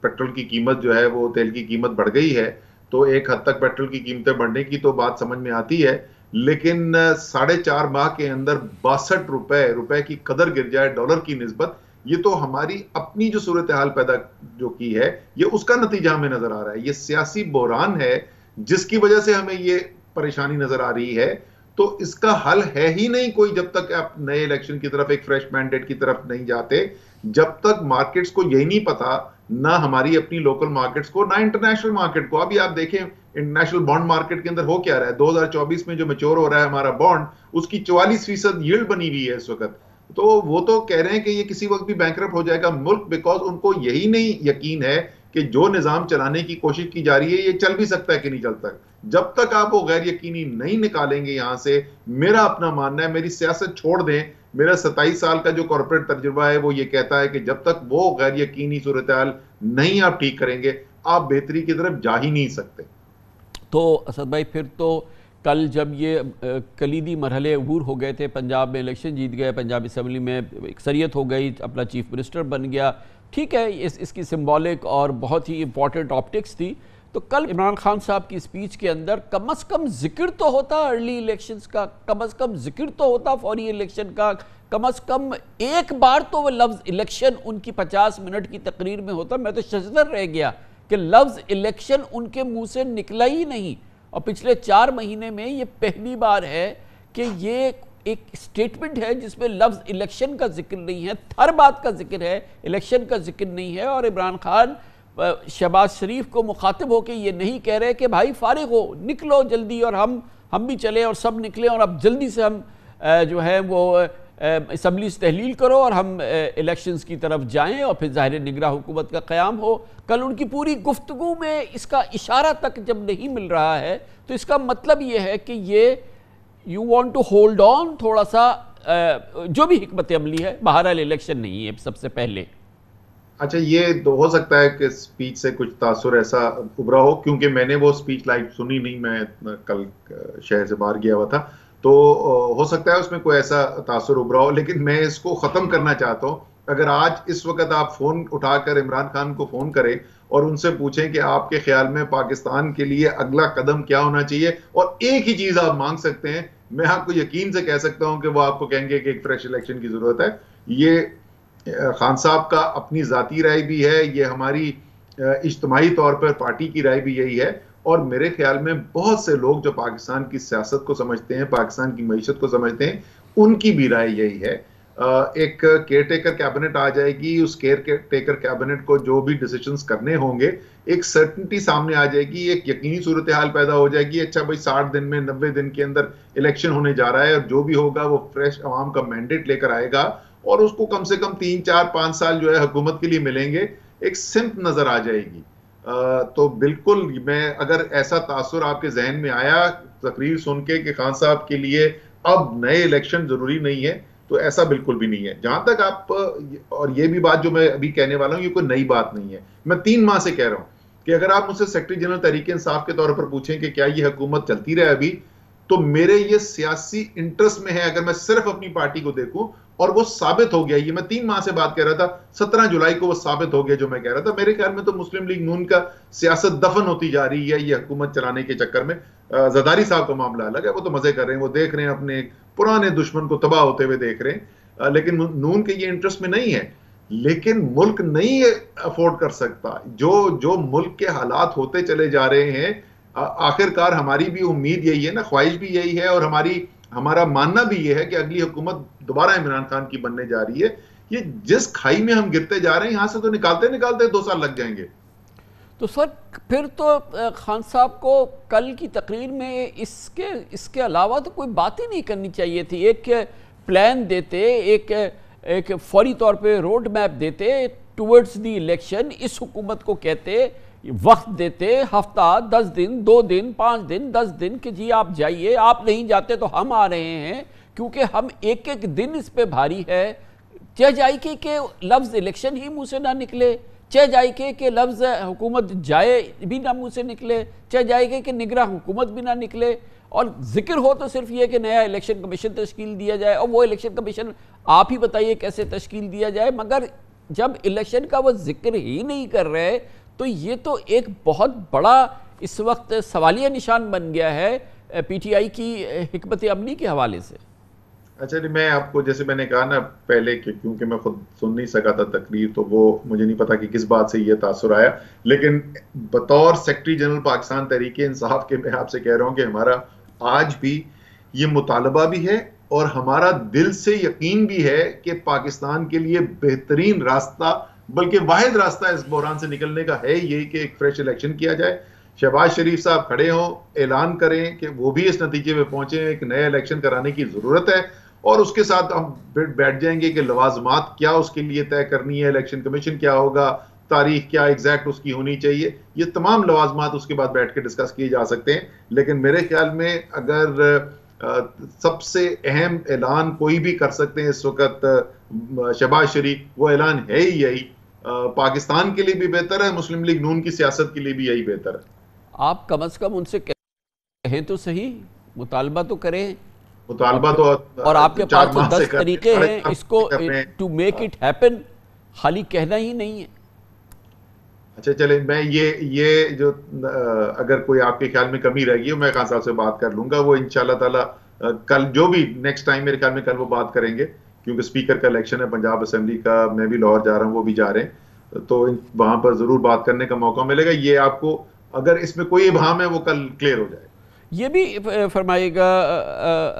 پیٹرول کی قیمت جو ہے وہ تیل کی قیمت بڑھ گئی ہے, تو ایک حد تک پیٹرول کی قیمتیں بڑھنے کی تو بات سمجھ میں آتی ہے, لیکن 4.5 ماہ کے اندر 62 روپے کی قدر گر جائے ڈالر کی نسبت, یہ تو ہماری اپنی جو صورتحال پیدا جو کی ہے یہ اس کا نتیجہ ہمیں نظر آ رہا ہے. یہ سیاسی بحران ہے جس کی وجہ سے ہمیں یہ پریشانی نظر آ رہی ہے, تو اس کا حل ہے ہی نہیں کوئی جب تک آپ نئے الیکشن کی طرف ایک فریش مینڈیٹ کی طرف نہیں جاتے, جب تک مارکیٹس کو یہی نہیں پتا, نہ ہماری اپنی لوکل مارکیٹس کو, نہ انٹرنیشنل مارکیٹ کو. ابھی آپ دیکھیں انٹرنیشنل بانڈ مارکیٹ کے اندر ہو کیا رہا ہے, 2024 میں جو میچور ہو رہا ہے ہمارا بانڈ, اس کی 44% ییلڈ بنی ہوئی ہے اس وقت. تو وہ تو کہہ رہے ہیں کہ یہ کسی وقت بھی بینکرپٹ ہو جائے گا ملک, بیکاز ان کو یہی نہیں یقین ہے کہ جو نظام چلانے کی کوشش کی جا رہی ہے یہ چل بھی سکتا ہے کہ نہیں چلتا. جب تک آپ وہ غیر یقینی نہیں نکالیں گے یہاں سے, میرا اپنا ماننا ہے, میری سیاست چھوڑ دیں, میرا 27 سال کا جو کارپوریٹ تجربہ ہے وہ یہ کہتا ہے کہ جب تک وہ غیر یقینی صورتحال نہیں آپ ٹھیک کریں گے, آپ بہتری کی طرف جا ہی نہیں سکتے. تو اسد بھائی پھر تو کل جب یہ کلیدی مرحلے عبور ہو گئے تھے, پنجاب میں الیکشن جیت گئے, پنجاب اسمبلی میں اکثریت ہو گئی, اپنا چیف منسٹر بن گیا, ٹھیک ہے اس کی سمبولک اور بہت ہی امپورٹنٹ آپٹکس تھی, تو کل عمران خان صاحب کی اسپیچ کے اندر کم از کم ذکر تو ہوتا ارلی الیکشنز کا, کم از کم ذکر تو ہوتا فوری الیکشن کا, کم از کم ایک بار تو وہ لفظ الیکشن ان کی 50 منٹ کی تقریر میں ہوتا. میں تو شجر رہ گیا کہ لفظ الیکشن ان کے منہ سے نکلا ہی نہیں, اور پچھلے 4 مہینے میں یہ پہلی بار ہے کہ یہ ایک سٹیٹمنٹ ہے جس میں لفظ الیکشن کا ذکر نہیں ہے, ہر بات کا ذکر ہے, الیکشن کا ذکر نہیں ہے. اور عمران خان شہباز شریف کو مخاطب ہو کے یہ نہیں کہہ رہے کہ بھائی فارغ ہو, نکلو جلدی, اور ہم بھی چلیں اور سب نکلیں, اور اب جلدی سے ہم جو ہے وہ اسمبلی سے تحلیل کرو اور ہم الیکشنز کی طرف جائیں, اور پھر ظاہر نگراں حکومت کا قیام ہو. کل ان کی پوری گفتگو میں اس کا اشارہ تک جب نہیں مل رہا ہے, تو اس کا مطلب یہ ہے کہ یہ you want to hold on تھوڑا سا, جو بھی حکمت عملی ہے, بہرحال الیکشن نہیں ہے سب سے پہلے. اچھا, یہ تو ہو سکتا ہے کہ سپیچ سے کچھ تاثر ایسا ابھرا ہو, کیونکہ میں نے وہ سپیچ لائیو سنی نہیں, میں کل شہر سے باہر گیا ہوا تھا, تو ہو سکتا ہے اس میں کوئی ایسا تاثر ابھرا ہو. لیکن میں اس کو ختم کرنا چاہتا ہوں. اگر آج اس وقت آپ فون اٹھا کر عمران خان کو فون کریں اور ان سے پوچھیں کہ آپ کے خیال میں پاکستان کے لیے اگلا قدم کیا ہونا چاہیے, اور ایک ہی چیز آپ مانگ سکتے ہیں, میں آپ کو یقین سے کہہ سکتا ہوں کہ وہ آپ کو کہیں گے کہ ایک فریش الیکشن کی ضرورت ہے. یہ خان صاحب کا اپنی ذاتی رائے بھی ہے, یہ ہماری اجتماعی طور پر پارٹی کی رائے بھی یہی ہے, اور میرے خیال میں بہت سے لوگ جو پاکستان کی سیاست کو سمجھتے ہیں, پاکستان کی معیشت کو سمجھتے ہیں, ان کی بھی رائے یہی ہے. ایک کیئر ٹیکر کیبنٹ آ جائے گی, اس کیئر ٹیکر کیبنٹ کو جو بھی ڈیسیشنز کرنے ہوں گے, ایک سرٹنٹی سامنے آ جائے گی, ایک یقینی صورتحال پیدا ہو جائے گی. اچھا بھائی 60 دن میں 90 دن کے اندر الیکشن ہونے جا رہا ہے, اور جو بھی ہوگا وہ فریش عوام کا مینڈیٹ لے کر آئے گا, اور اس کو کم سے کم 3 4 5 سال جو ہے حکومت کے لیے ملیں گے, ایک سمت نظر آ جائے گی. تو بالکل, میں اگر ایسا تاثر آپ کے ذہن میں آیا تقریر سن کے کہ خان صاحب کے لیے اب نئے الیکشن ضروری نہیں ہے, تو ایسا بالکل بھی نہیں ہے. جہاں تک آپ, اور یہ بھی بات جو میں ابھی کہنے والا ہوں یہ کوئی نئی بات نہیں ہے, میں 3 ماہ سے کہہ رہا ہوں کہ اگر آپ مجھ سے سیکرٹری جنرل تحریک انصاف کے طور پر پوچھیں کہ کیا یہ حکومت چلتی رہے ابھی, تو میرے یہ سیاسی انٹرسٹ میں ہے اگر میں صرف اپنی پارٹی کو دیکھوں, اور وہ ثابت ہو گیا. یہ میں 3 ماہ سے بات کہہ رہا تھا, 17 جولائی کو وہ ثابت ہو گیا جو میں کہہ رہا تھا. میرے خیال میں تو مسلم لیگ نون کا سیاست دفن ہوتی جا رہی ہے یہ حکومت چلانے کے چکر میں. زرداری صاحب کا معاملہ الگ ہے, وہ تو مزے کر رہے ہیں, وہ دیکھ رہے ہیں اپنے پرانے دشمن کو تباہ ہوتے ہوئے دیکھ رہے ہیں, لیکن نون کے یہ انٹرسٹ میں نہیں ہے. لیکن ملک نہیں افورڈ کر سکتا, جو ملک کے حالات ہوتے چلے جا رہے ہیں. آخر کار ہماری بھی امید یہی ہے نا, خواہش بھی یہی ہے, اور ہمارا ماننا بھی یہ ہے کہ اگلی حکومت دوبارہ عمران خان کی بننے جا رہی ہے. یہ جس کھائی میں ہم گرتے جا رہے ہیں, یہاں سے تو نکالتے 2 سال لگ جائیں گے. تو سر پھر تو خان صاحب کو کل کی تقریر میں اس کے علاوہ تو کوئی بات ہی نہیں کرنی چاہیے تھی. ایک پلان دیتے, ایک فوری طور پہ روڈ میپ دیتے ٹورڈز دی الیکشن, اس حکومت کو کہتے, وقت دیتے, ہفتہ 10 دن 2 دن 5 دن 10 دن کہ جی آپ جائیے, آپ نہیں جاتے تو ہم آ رہے ہیں, کیونکہ ہم ایک دن اس پہ بھاری ہے. چہ جائے کہ لفظ الیکشن ہی منہ سے نہ نکلے, چاہے جائے کہ لفظ حکومت جائے بھی نہ منہ سے نکلے، چاہے جائے کہ نگراں حکومت بھی نہ نکلے، اور ذکر ہو تو صرف یہ کہ نیا الیکشن کمیشن تشکیل دیا جائے، اور وہ الیکشن کمیشن آپ ہی بتائیے کیسے تشکیل دیا جائے، مگر جب الیکشن کا وہ ذکر ہی نہیں کر رہے تو یہ تو ایک بہت بڑا اس وقت سوالیہ نشان بن گیا ہے پی ٹی آئی کی حکمت عملی کے حوالے سے۔ اچھا جی، میں آپ کو جیسے میں نے کہا نا پہلے کہ کیونکہ میں خود سن نہیں سکا تھا تقریر، تو وہ مجھے نہیں پتا کہ کس بات سے یہ تاثر آیا، لیکن بطور سیکرٹری جنرل پاکستان تحریک انصاف کے میں آپ سے کہہ رہا ہوں کہ ہمارا آج بھی یہ مطالبہ بھی ہے اور ہمارا دل سے یقین بھی ہے کہ پاکستان کے لیے بہترین راستہ، بلکہ واحد راستہ اس بحران سے نکلنے کا ہے یہی کہ ایک فریش الیکشن کیا جائے، شہباز شریف صاحب کھڑے ہوں، اعلان کریں کہ وہ بھی اس نتیجے پہ پہنچے ہیں ایک نیا الیکشن کرانے کی ضرورت ہے، اور اس کے ساتھ ہم بیٹھ جائیں گے کہ لوازمات کیا اس کے لیے طے کرنی ہے، الیکشن کمیشن کیا ہوگا، تاریخ کیا ایگزیکٹ اس کی ہونی چاہیے، یہ تمام لوازمات اس کے بعد بیٹھ کے ڈسکس کیے جا سکتے ہیں۔ لیکن میرے خیال میں اگر سب سے اہم اعلان کوئی بھی کر سکتے ہیں اس وقت شہباز شریف، وہ اعلان ہے ہی یہی، پاکستان کے لیے بھی بہتر ہے، مسلم لیگ نون کی سیاست کے لیے بھی یہی بہتر ہے۔ آپ کم از کم ان سے کہیں تو صحیح، مطالبہ تو کریں، مطالبہ تو، اور آپ کے پاس تو 10 طریقے ہیں اس کو ٹو میک اٹ ہیپن، خالی کہنا ہی نہیں ہے۔ اچھا چلیں، میں یہ جو اگر کوئی آپ کے خیال میں کمی رہ گی میں خان صاحب سے بات کر لوں گا، وہ انشاءاللہ تعالی کل جو بھی نیکسٹ ٹائم میرے خیال میں کل وہ بات کریں گے، کیونکہ اسپیکر کا الیکشن ہے پنجاب اسمبلی کا، میں بھی لاہور جا رہا ہوں، وہ بھی جا رہے ہیں، تو وہاں پر ضرور بات کرنے کا موقع ملے گا۔ یہ آپ کو اگر اس میں کوئی ابہام ہے وہ کل کلیئر ہو جائے گا۔ یہ بھی فرمائے گا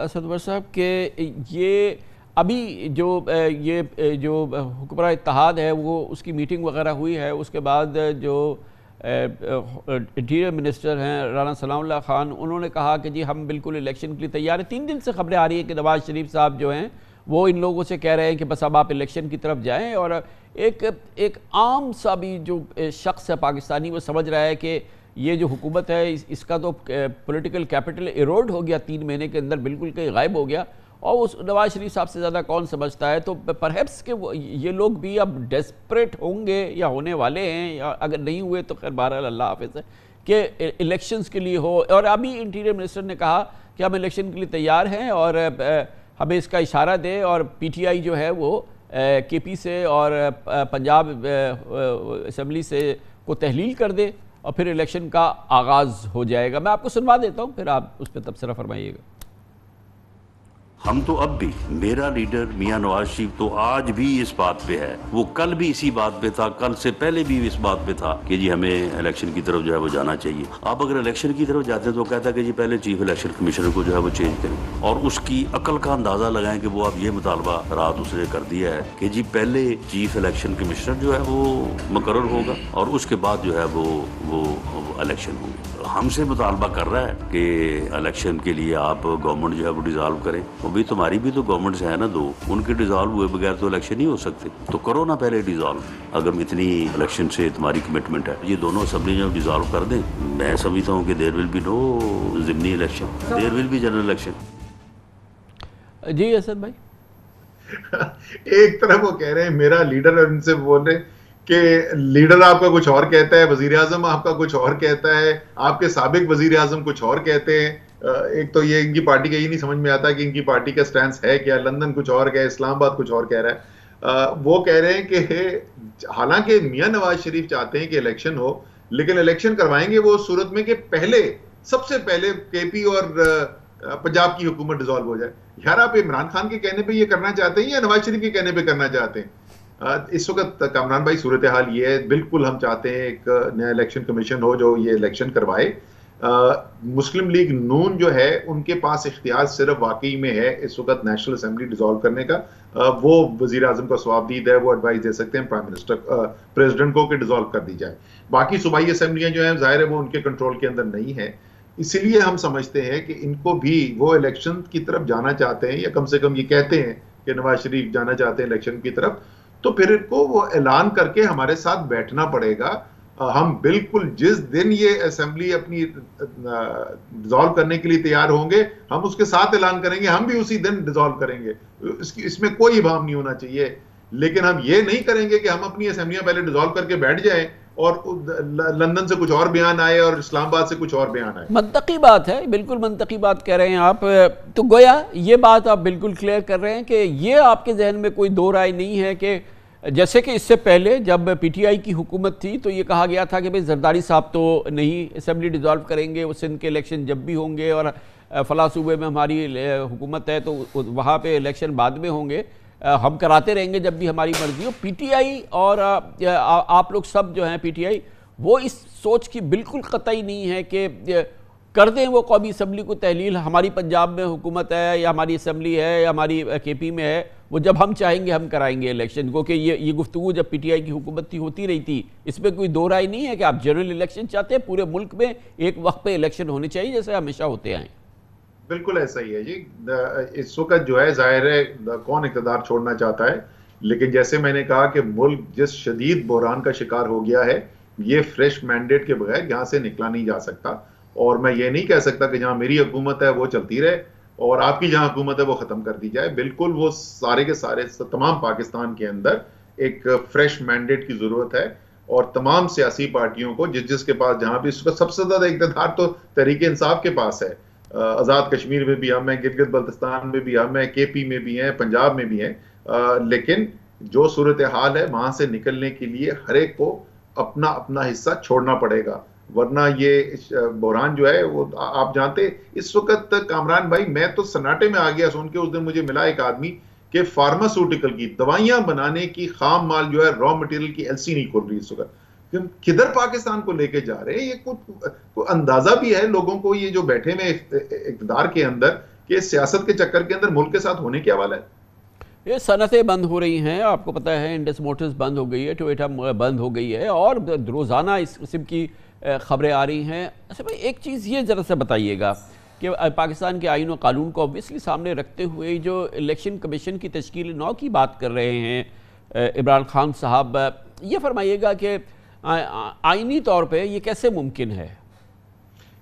اسد عمر صاحب کہ یہ ابھی جو حکمراں اتحاد ہے وہ اس کی میٹنگ وغیرہ ہوئی ہے، اس کے بعد جو انٹیریئر منسٹر ہیں رانا سلام اللہ خان، انہوں نے کہا کہ جی ہم بالکل الیکشن کے لیے تیار ہیں۔ 3 دن سے خبریں آ رہی ہیں کہ نواز شریف صاحب جو ہیں وہ ان لوگوں سے کہہ رہے ہیں کہ بس اب آپ الیکشن کی طرف جائیں، اور ایک عام سا بھی جو شخص ہے پاکستانی وہ سمجھ رہا ہے کہ یہ جو حکومت ہے اس کا تو پولیٹیکل کیپٹل ایروڈ ہو گیا، 3 مہینے کے اندر بالکل کہیں غائب ہو گیا، اور اس نواز شریف صاحب سے زیادہ کون سمجھتا ہے۔ تو پرہیپس کہ یہ لوگ بھی اب ڈیسپریٹ ہوں گے یا ہونے والے ہیں، یا اگر نہیں ہوئے تو خیر بہرحال اللہ حافظ ہے، کہ الیکشنز کے لیے ہو۔ اور ابھی انٹیریئر منسٹر نے کہا کہ ہم الیکشن کے لیے تیار ہیں اور ہمیں اس کا اشارہ دے، اور پی ٹی آئی جو ہے وہ کے پی سے اور پنجاب اسمبلی سے کو تحلیل کر دے، اور پھر الیکشن کا آغاز ہو جائے گا۔ میں آپ کو سنوا دیتا ہوں، پھر آپ اس پہ تبصرہ فرمائیے گا۔ ہم تو اب بھی، میرا لیڈر میاں نواز شریف تو آج بھی اس بات پہ ہے، وہ کل بھی اسی بات پہ تھا، کل سے پہلے بھی اس بات پہ تھا کہ جی ہمیں الیکشن کی طرف جو ہے وہ جانا چاہیے۔ آپ اگر الیکشن کی طرف جاتے ہیں تو کہتا ہے کہ جی پہلے چیف الیکشن کمیشنر کو جو ہے وہ چینج کریں، اور اس کی عقل کا اندازہ لگائیں کہ وہ اب یہ مطالبہ رات اس نے کر دیا ہے کہ جی پہلے چیف الیکشن کمیشنر جو ہے وہ مقرر ہوگا اور اس کے بعد جو ہے وہ الیکشن ہوں گے۔ ہم سے مطالبہ کر رہا ہے کہ الیکشن کے لیے آپ گورنمنٹ جو ہے وہ ڈیزالو کریں، وہ بھی تمہاری بھی تو گورنمنٹس ہیں نا 2، ان کے ڈیزالو ہوئے بغیر تو الیکشن نہیں ہو سکتے، تو کرو نا پہلے ڈیزالو، اگر اتنی الیکشن سے تمہاری کمٹمنٹ ہے۔ یہ دونوں اسمبلی جب ڈیزالو کر دیں، میں سمجھتا ہوں کہ دیر ول بی نو ضمنی election, there will be general election. جی اسد بھائی، ایک طرف وہ کہہ رہے ہیں میرا لیڈر، اور ان سے بولے کہ لیڈر آپ کا کچھ اور کہتا ہے، وزیر اعظم آپ کا کچھ اور کہتا ہے، آپ کے سابق وزیر اعظم کچھ اور کہتے ہیں۔ ایک تو یہ ان کی پارٹی کا یہ نہیں سمجھ میں آتا کہ ان کی پارٹی کا سٹینس ہے کیا، لندن کچھ اور کہہ، اسلام آباد کچھ اور کہہ رہا ہے۔ وہ کہہ رہے ہیں کہ حالانکہ میاں نواز شریف چاہتے ہیں کہ الیکشن ہو، لیکن الیکشن کروائیں گے وہ اس صورت میں کہ پہلے سب سے پہلے کے پی اور پنجاب کی حکومت ڈیزالو ہو جائے۔ یار آپ عمران خان کے کہنے پہ یہ کرنا چاہتے ہیں یا نواز شریف کے کہنے پہ کرنا چاہتے ہیں؟ اس وقت کامران بھائی صورتحال یہ ہے، بالکل ہم چاہتے ہیں ایک نیا الیکشن کمیشن ہو جو یہ الیکشن کروائے۔ مسلم لیگ نون جو ہے ان کے پاس اختیار صرف واقعی میں ہے اس وقت نیشنل اسمبلی ڈیزالو کرنے کا، وہ وزیر اعظم کو ثواب دید ہے، وہ ایڈوائز دے سکتے ہیں پرائم منسٹر پریزیڈنٹ کو کہ ڈیزالو کر دی جائے۔ باقی صوبائی اسمبلیاں جو ہیں ظاہر ہے وہ ان کے کنٹرول کے اندر نہیں ہیں، اسی لیے ہم سمجھتے ہیں کہ ان کو بھی وہ الیکشن کی طرف جانا چاہتے ہیں، یا کم سے کم یہ کہتے ہیں کہ نواز شریف جانا چاہتے ہیں الیکشن کی طرف، تو پھر ان کو وہ اعلان کر کے ہمارے ساتھ بیٹھنا پڑے گا۔ ہم بالکل جس دن یہ اسمبلی اپنی ڈیزالو کرنے کے لیے تیار ہوں گے، ہم اس کے ساتھ اعلان کریں گے، ہم بھی اسی دن ڈیزالو کریں گے۔ اس میں کوئی ابہام نہیں ہونا چاہیے لیکن ہم یہ نہیں کریں گے کہ ہم اپنی اسمبلیاں پہلے ڈیزالو کر کے بیٹھ جائیں اور لندن سے کچھ اور بیان آئے اور اسلام آباد سے کچھ اور بیان آئے. منطقی بات ہے، بالکل منطقی بات کہہ رہے ہیں آپ. تو گویا یہ بات آپ بالکل کلیئر کر رہے ہیں کہ یہ آپ کے ذہن میں کوئی دو رائے نہیں ہے کہ جیسے کہ اس سے پہلے جب پی ٹی آئی کی حکومت تھی تو یہ کہا گیا تھا کہ بھئی زرداری صاحب تو نہیں اسمبلی ڈیزالو کریں گے، وہ سندھ کے الیکشن جب بھی ہوں گے اور فلاں صوبے میں ہماری حکومت ہے تو وہاں پہ الیکشن بعد میں ہوں گے، ہم کراتے رہیں گے جب بھی ہماری مرضی ہو. پی ٹی آئی اور آپ لوگ سب جو ہیں پی ٹی آئی وہ اس سوچ کی بالکل قطعی نہیں ہے کہ کر دیں وہ قومی اسمبلی کو تحلیل، ہماری پنجاب میں حکومت ہے یا ہماری اسمبلی ہے یا ہماری کے پی میں ہے، وہ جب ہم چاہیں گے ہم کرائیں گے الیکشن. کیونکہ یہ گفتگو جب پی ٹی آئی کی حکومت تھی ہوتی رہی تھی. اس پہ کوئی دو رائے نہیں ہے کہ آپ جنرل الیکشن چاہتے ہیں، پورے ملک میں ایک وقت پہ الیکشن ہونے چاہیے جیسے ہمیشہ ہوتے آئے. بالکل ایسا ہی ہے جی. اس وقت جو ہے ظاہر ہے کون اقتدار چھوڑنا چاہتا ہے، لیکن جیسے میں نے کہا کہ ملک جس شدید بحران کا شکار ہو گیا ہے، یہ فریش مینڈیٹ کے بغیر یہاں سے نکلا نہیں جا سکتا. اور میں یہ نہیں کہہ سکتا کہ جہاں میری حکومت ہے وہ چلتی رہے اور آپ کی جہاں حکومت ہے وہ ختم کر دی جائے. بالکل وہ سارے کے سارے تمام پاکستان کے اندر ایک فریش مینڈیٹ کی ضرورت ہے اور تمام سیاسی پارٹیوں کو جس کے پاس جہاں بھی اس کا سب سے زیادہ اقتدار تو تحریک انصاف کے پاس ہے. آزاد کشمیر میں بھی ہم ہیں، گلگت بلتستان میں بھی ہم ہیں، کے پی میں بھی ہیں، پنجاب میں بھی ہیں. لیکن جو صورتحال ہے وہاں سے نکلنے کے لیے ہر ایک کو اپنا اپنا حصہ چھوڑنا پڑے گا، ورنہ یہ بحران جو ہے وہ آپ جانتے. اس وقت کامران بھائی میں تو سناٹے میں آ گیا سن کے. اس دن مجھے ملا ایک آدمی کہ فارماسیوٹیکل کی دوائیاں بنانے کی خام مال جو ہے را مٹیریل کی ایل سی نہیں کھول رہی اس وقت. کدھر پاکستان کو لے کے جا رہے ہیں؟ یہ کوئی اندازہ بھی ہے لوگوں کو یہ جو بیٹھے میں اقتدار کے اندر کہ سیاست کے چکر کے اندر ملک کے ساتھ ہونے کیا والا ہے؟ یہ صنعتیں بند ہو رہی ہیں، آپ کو پتہ ہے انڈس موٹرز بند ہو گئی ہے، ٹویوٹا بند ہو گئی ہے اور روزانہ اس قسم کی خبریں آ رہی ہیں. اچھا بھائی ایک چیز یہ ذرا سا بتائیے گا کہ پاکستان کے آئین و قانون کو اوبویسلی سامنے رکھتے ہوئے جو الیکشن کمیشن کی تشکیل نو کی بات کر رہے ہیں عمران خان صاحب، یہ فرمائیے گا کہ آئینی طور پہ یہ کیسے ممکن ہے؟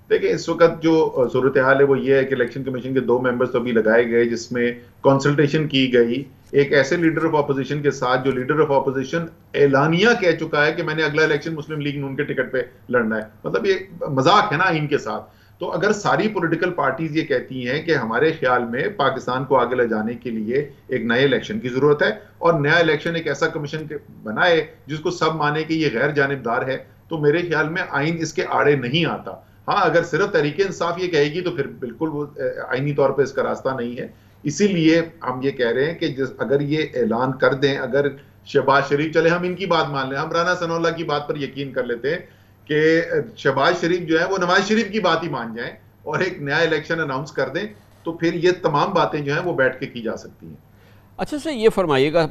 دیکھیں اس وقت جو صورتحال ہے وہ یہ ہے کہ الیکشن کمیشن کے 2 ممبرز تو ابھی لگائے گئے جس میں کنسلٹیشن کی گئی ایک ایسے لیڈر آف اپوزیشن کے ساتھ جو لیڈر آف اپوزیشن اعلانیہ کہہ چکا ہے کہ میں نے اگلا الیکشن مسلم لیگ نون کے ٹکٹ پہ لڑنا ہے. مطلب یہ مذاق ہے نا آئین کے ساتھ. تو اگر ساری پولیٹیکل پارٹیز یہ کہتی ہیں کہ ہمارے خیال میں پاکستان کو آگے لے جانے کے لیے ایک نئے الیکشن کی ضرورت ہے اور نیا الیکشن ایک ایسا کمیشن بنائے جس کو سب مانے کہ یہ غیر جانبدار ہے، تو میرے خیال میں آئین اس کے آڑے نہیں آتا. ہاں اگر صرف تحریک انصاف یہ کہے گی تو پھر بالکل وہ آئینی طور پہ اس کا راستہ نہیں ہے. اسی لیے ہم یہ کہہ رہے ہیں کہ اگر یہ اعلان کر دیں، اگر شہباز شریف، چلے ہم ان کی بات مان لیں، ہم رانا ثناء اللہ کی بات پر یقین کر لیتے ہیں کہ شہباز شریف جو ہے وہ نواز شریف کی بات ہی مان جائیں اور ایک نیا الیکشن اناؤنس کر دیں تو پھر یہ تمام باتیں جو ہیں وہ بیٹھ کے کی جا سکتی ہیں. اچھا سے یہ فرمائیے گا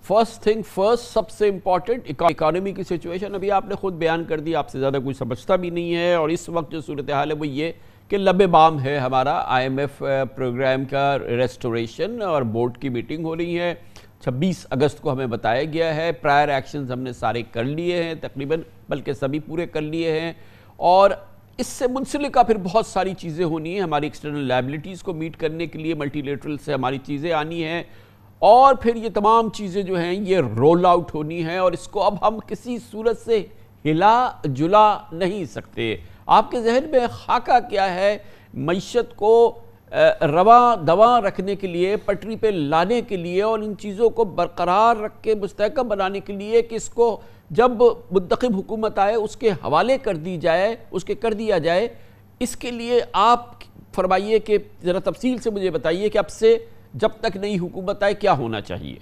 فرسٹ تھنگ فرسٹ، سب سے امپورٹنٹ اکانومی کی سچویشن ابھی آپ نے خود بیان کر دی، آپ سے زیادہ کوئی سمجھتا بھی نہیں ہے. اور اس وقت جو صورتحال ہے وہ یہ کہ لب بام ہے ہمارا آئی ایم ایف پروگرام کا ریسٹوریشن اور بورڈ کی میٹنگ ہو رہی ہے 26 اگست کو ہمیں بتایا گیا ہے. پرائر ایکشنز ہم نے سارے کر لیے ہیں تقریباً، بلکہ سبھی پورے کر لیے ہیں اور اس سے منسلکہ پھر بہت ساری چیزیں ہونی ہیں. ہماری ایکسٹرنل لائبلٹیز کو میٹ کرنے کے لیے ملٹی لیٹرل سے ہماری چیزیں آنی ہیں اور پھر یہ تمام چیزیں جو ہیں یہ رول آؤٹ ہونی ہیں اور اس کو اب ہم کسی صورت سے ہلا جلا نہیں سکتے. آپ کے ذہن میں خاکہ کیا ہے معیشت کو رواں دواں رکھنے کے لیے، پٹری پہ لانے کے لیے اور ان چیزوں کو برقرار رکھ کے مستحکم بنانے کے لیے کہ اس کو جب منتخب حکومت آئے اس کے حوالے کر دیا جائے، اس کے لیے آپ فرمائیے کہ ذرا تفصیل سے مجھے بتائیے کہ اب سے جب تک نئی حکومت آئے کیا ہونا چاہیے؟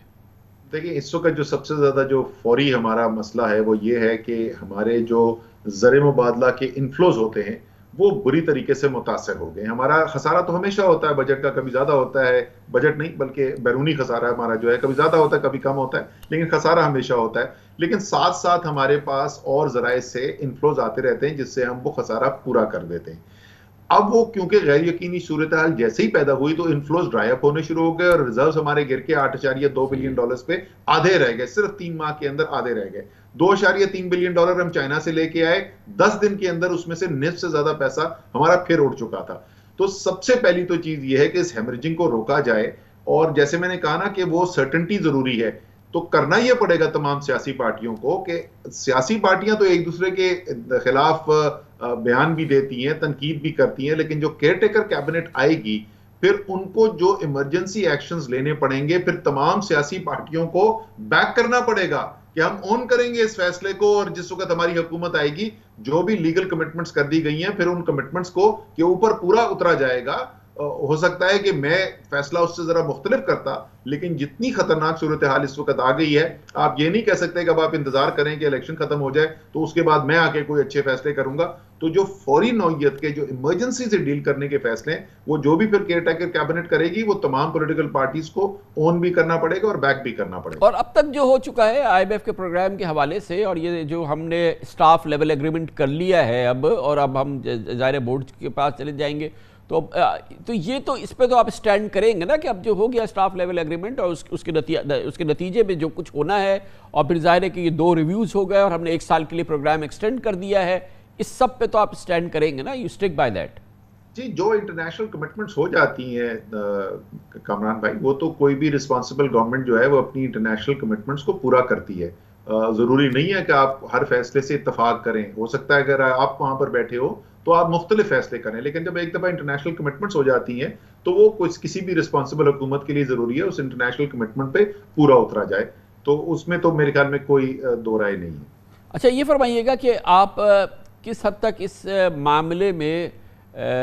دیکھیں اس وقت جو سب سے زیادہ جو فوری ہمارا مسئلہ ہے وہ یہ ہے کہ ہمارے جو زر مبادلہ کے انفلوز ہوتے ہیں وہ بری طریقے سے متاثر ہو گئے. ہمارا خسارہ تو ہمیشہ ہوتا ہے بجٹ کا، کبھی زیادہ ہوتا ہے، بجٹ نہیں بلکہ بیرونی خسارہ ہمارا جو ہے کبھی زیادہ ہوتا ہے کبھی کم ہوتا ہے، لیکن خسارہ ہمیشہ ہوتا ہے. لیکن ساتھ ساتھ ہمارے پاس اور ذرائع سے انفلوز آتے رہتے ہیں جس سے ہم وہ خسارہ پورا کر دیتے ہیں. اب وہ کیونکہ غیر یقینی صورتحال جیسے ہی پیدا ہوئی تو انفلوز ڈرائی اپ ہونے شروع ہو گئے اور ریزروز ہمارے گر کے 8.2 بلین ڈالرز پہ آدھے رہ گئے. صرف 3 ماہ کے اندر آدھے رہ گئے. 2.3 بلین ڈالر ہم چائنا سے لے کے آئے، 10 دن کے اندر اس میں سے نصف سے زیادہ پیسہ ہمارا پھر اڑ چکا تھا. تو سب سے پہلی تو چیز یہ ہے کہ اس ہیمریجنگ کو روکا جائے اور جیسے میں نے کہا نا کہ وہ سرٹنٹی ضروری ہے. تو کرنا یہ پڑے گا تمام سیاسی پارٹیوں کو کہ سیاسی پارٹیاں تو ایک دوسرے کے خلاف بیان بھی دیتی ہیں، تنقید بھی کرتی ہیں، لیکن جو کیئر ٹیکر کیبنٹ آئے گی پھر ان کو جو ایمرجنسی ایکشنز لینے پڑیں گے، پھر تمام سیاسی پارٹیوں کو بیک کرنا پڑے گا کہ ہم اون کریں گے اس فیصلے کو، اور جس وقت ہماری حکومت آئے گی جو بھی لیگل کمٹمنٹس کر دی گئی ہیں پھر ان کمٹمنٹس کو کے اوپر پورا اترا جائے گا۔ ہو سکتا ہے کہ میں فیصلہ اس سے ذرا مختلف کرتا، لیکن جتنی خطرناک صورتحال اس وقت آ گئی ہے، آپ یہ نہیں کہہ سکتے کہ اب آپ انتظار کریں کہ الیکشن ختم ہو جائے تو اس کے بعد میں آ کے کوئی اچھے فیصلے کروں گا۔ تو جو فوری نوعیت کے، جو ایمرجنسی سے ڈیل کرنے کے فیصلے ہیں، وہ جو بھی پھر کیئر ٹیکر کیبنٹ کرے گی وہ تمام پولیٹیکل پارٹیز کو اون بھی کرنا پڑے گا اور بیک بھی کرنا پڑے گا۔ اور اب تک جو ہو چکا ہے آئی ایم ایف کے پروگرام کے حوالے سے، اور یہ جو ہم نے اسٹاف لیول ایگریمنٹ کر لیا ہے اب، اور اب ہم ظاہر بورڈ کے پاس چلے جائیں گے، تو یہ تو اس پہ تو آپ سٹینڈ کریں گے نا کہ اب جو ہو گیا اسٹاف لیول ایگریمنٹ اور اس کے نتیجے میں جو کچھ ہونا ہے، اور پھر ظاہر ہے کہ یہ 2 ریویوز ہو گئے اور ہم نے 1 سال کے لیے پروگرام ایکسٹینڈ کر دیا ہے، اس سب پہ تو آپ سٹینڈ کریں گے نا، یو اسٹک بائی دیٹ؟ جی، جو انٹرنیشنل کمٹمنٹس ہو جاتی ہیں کامران بھائی، وہ تو کوئی بھی رسپانسبل گورنمنٹ جو ہے وہ اپنی انٹرنیشنل کمٹمنٹس کو پورا کرتی ہے۔ ضروری نہیں ہے کہ آپ ہر فیصلے سے اتفاق کریں، ہو سکتا ہے اگر آپ وہاں پر بیٹھے ہو تو آپ مختلف فیصلے کریں، لیکن جب ایک دفعہ انٹرنیشنل کمٹمنٹس ہو جاتی ہیں تو وہ کسی بھی رسپانسبل حکومت کے لیے ضروری ہے اس انٹرنیشنل کمٹمنٹ پہ پورا اترا جائے، تو اس میں تو میرے خیال میں کوئی دو رائے نہیں ہے۔ اچھا، یہ فرمائیے گا کہ آپ کس حد تک اس معاملے میں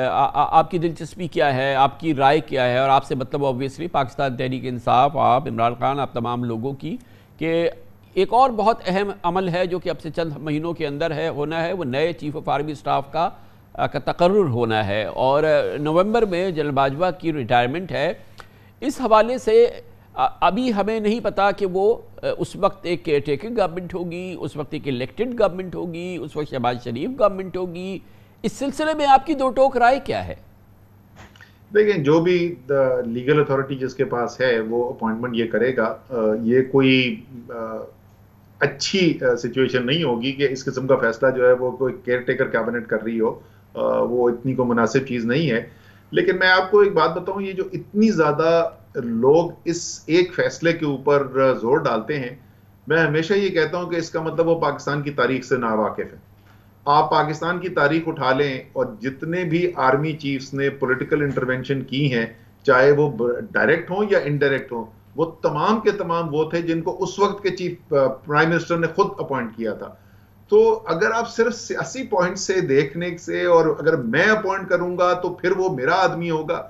آپ کی دلچسپی کیا ہے، آپ کی رائے کیا ہے، اور آپ سے مطلب اوبویسلی پاکستان تحریک انصاف، آپ عمران خان، آپ تمام لوگوں کی، کہ ایک اور بہت اہم عمل ہے جو کہ اب سے چند مہینوں کے اندر ہونا ہے، وہ نئے چیف آف آرمی اسٹاف کا تقرر ہونا ہے، اور نومبر میں جنرل باجوہ کی ریٹائرمنٹ ہے۔ اس حوالے سے ابھی ہمیں نہیں پتا کہ وہ اس وقت ایک کیئر ٹیکر گورنمنٹ ہوگی، اس وقت ایک الیکٹڈ گورنمنٹ ہوگی، اس وقت شہباز شریف گورنمنٹ ہوگی۔ اس سلسلے میں آپ کی دو ٹوک رائے کیا ہے؟ دیکھیں، جو بھی لیگل اتھارٹی جس کے پاس ہے وہ اپوائنٹمنٹ یہ کرے گا، یہ کوئی اچھی سچویشن نہیں ہوگی کہ اس قسم کا فیصلہ جو ہے وہ کوئی کیئر ٹیکر کیبنٹ کر رہی ہو، وہ اتنی کو مناسب چیز نہیں ہے۔ لیکن میں آپ کو ایک بات بتاؤں، یہ جو اتنی زیادہ لوگ اس ایک فیصلے کے اوپر زور ڈالتے ہیں، میں ہمیشہ یہ کہتا ہوں کہ اس کا مطلب وہ پاکستان کی تاریخ سے ناواقف ہے۔ آپ پاکستان کی تاریخ اٹھا لیں اور جتنے بھی آرمی چیفز نے پولیٹیکل انٹرونشن کی ہیں، چاہے وہ ڈائریکٹ ہوں یا انڈائریکٹ ہوں، وہ تمام کے تمام وہ تھے جن کو اس وقت کے چیف پرائم منسٹر نے خود اپوائنٹ کیا تھا۔ تو اگر آپ صرف سیاسی پوائنٹ سے دیکھنے سے، اور اگر میں اپوائنٹ کروں گا تو پھر وہ میرا آدمی ہوگا،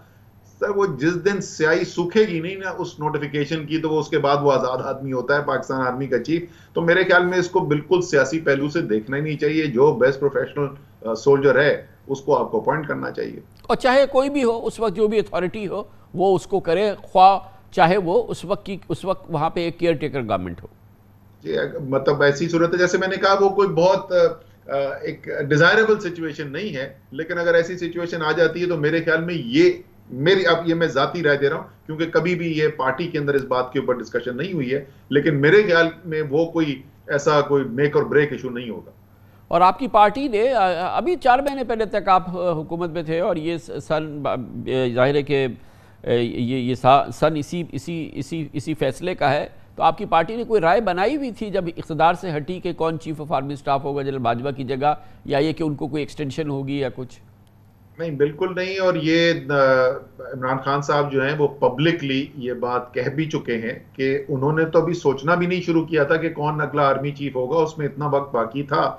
سر وہ جس دن سیاہی سوکھے گی نہیں نا اس نوٹیفیکیشن کی، تو وہ اس کے بعد وہ آزاد آدمی ہوتا ہے پاکستان آرمی کا چیف۔ تو میرے خیال میں اس کو بالکل سیاسی پہلو سے دیکھنا ہی نہیں چاہیے، جو بیسٹ پروفیشنل سولجر ہے اس کو آپ کو اپوائنٹ کرنا چاہیے، اور چاہے کوئی بھی ہو اس وقت، جو بھی اتھارٹی ہو وہ اس کو کرے، خواہ چاہے وہ اس وقت وہاں پہ ایک کیئر ٹیکر گورنمنٹ ہو۔ جی، مطلب ایسی صورت ہے جیسے میں نے کہا، وہ کوئی بہت ایک ڈیزائربل سچویشن نہیں ہے، لیکن اگر ایسی سچویشن آ جاتی ہے تو میرے خیال میں یہ میں ذاتی رائے دے رہا ہوں کیونکہ کبھی بھی یہ پارٹی کے اندر اس بات کے اوپر ڈسکشن نہیں ہوئی ہے، لیکن میرے خیال میں وہ کوئی ایسا کوئی میک اور بریک ایشو نہیں ہوگا۔ اور آپ کی پارٹی نے ابھی 4 مہینے پہلے تک آپ حکومت میں تھے، اور یہ سن ظاہر ہے کہ یہ سن اسی فیصلے کا ہے، تو آپ کی پارٹی نے کوئی رائے بنائی ہوئی تھی جب اقتدار سے ہٹی کہ کون چیف آف آرمی اسٹاف ہوگا جنرل باجوہ کی جگہ، یا یہ کہ ان کو کوئی ایکسٹینشن ہوگی یا کچھ؟ نہیں، بالکل نہیں، اور یہ عمران خان صاحب جو ہیں وہ پبلکلی یہ بات کہہ بھی چکے ہیں کہ انہوں نے تو ابھی سوچنا بھی نہیں شروع کیا تھا کہ کون اگلا آرمی چیف ہوگا، اس میں اتنا وقت باقی تھا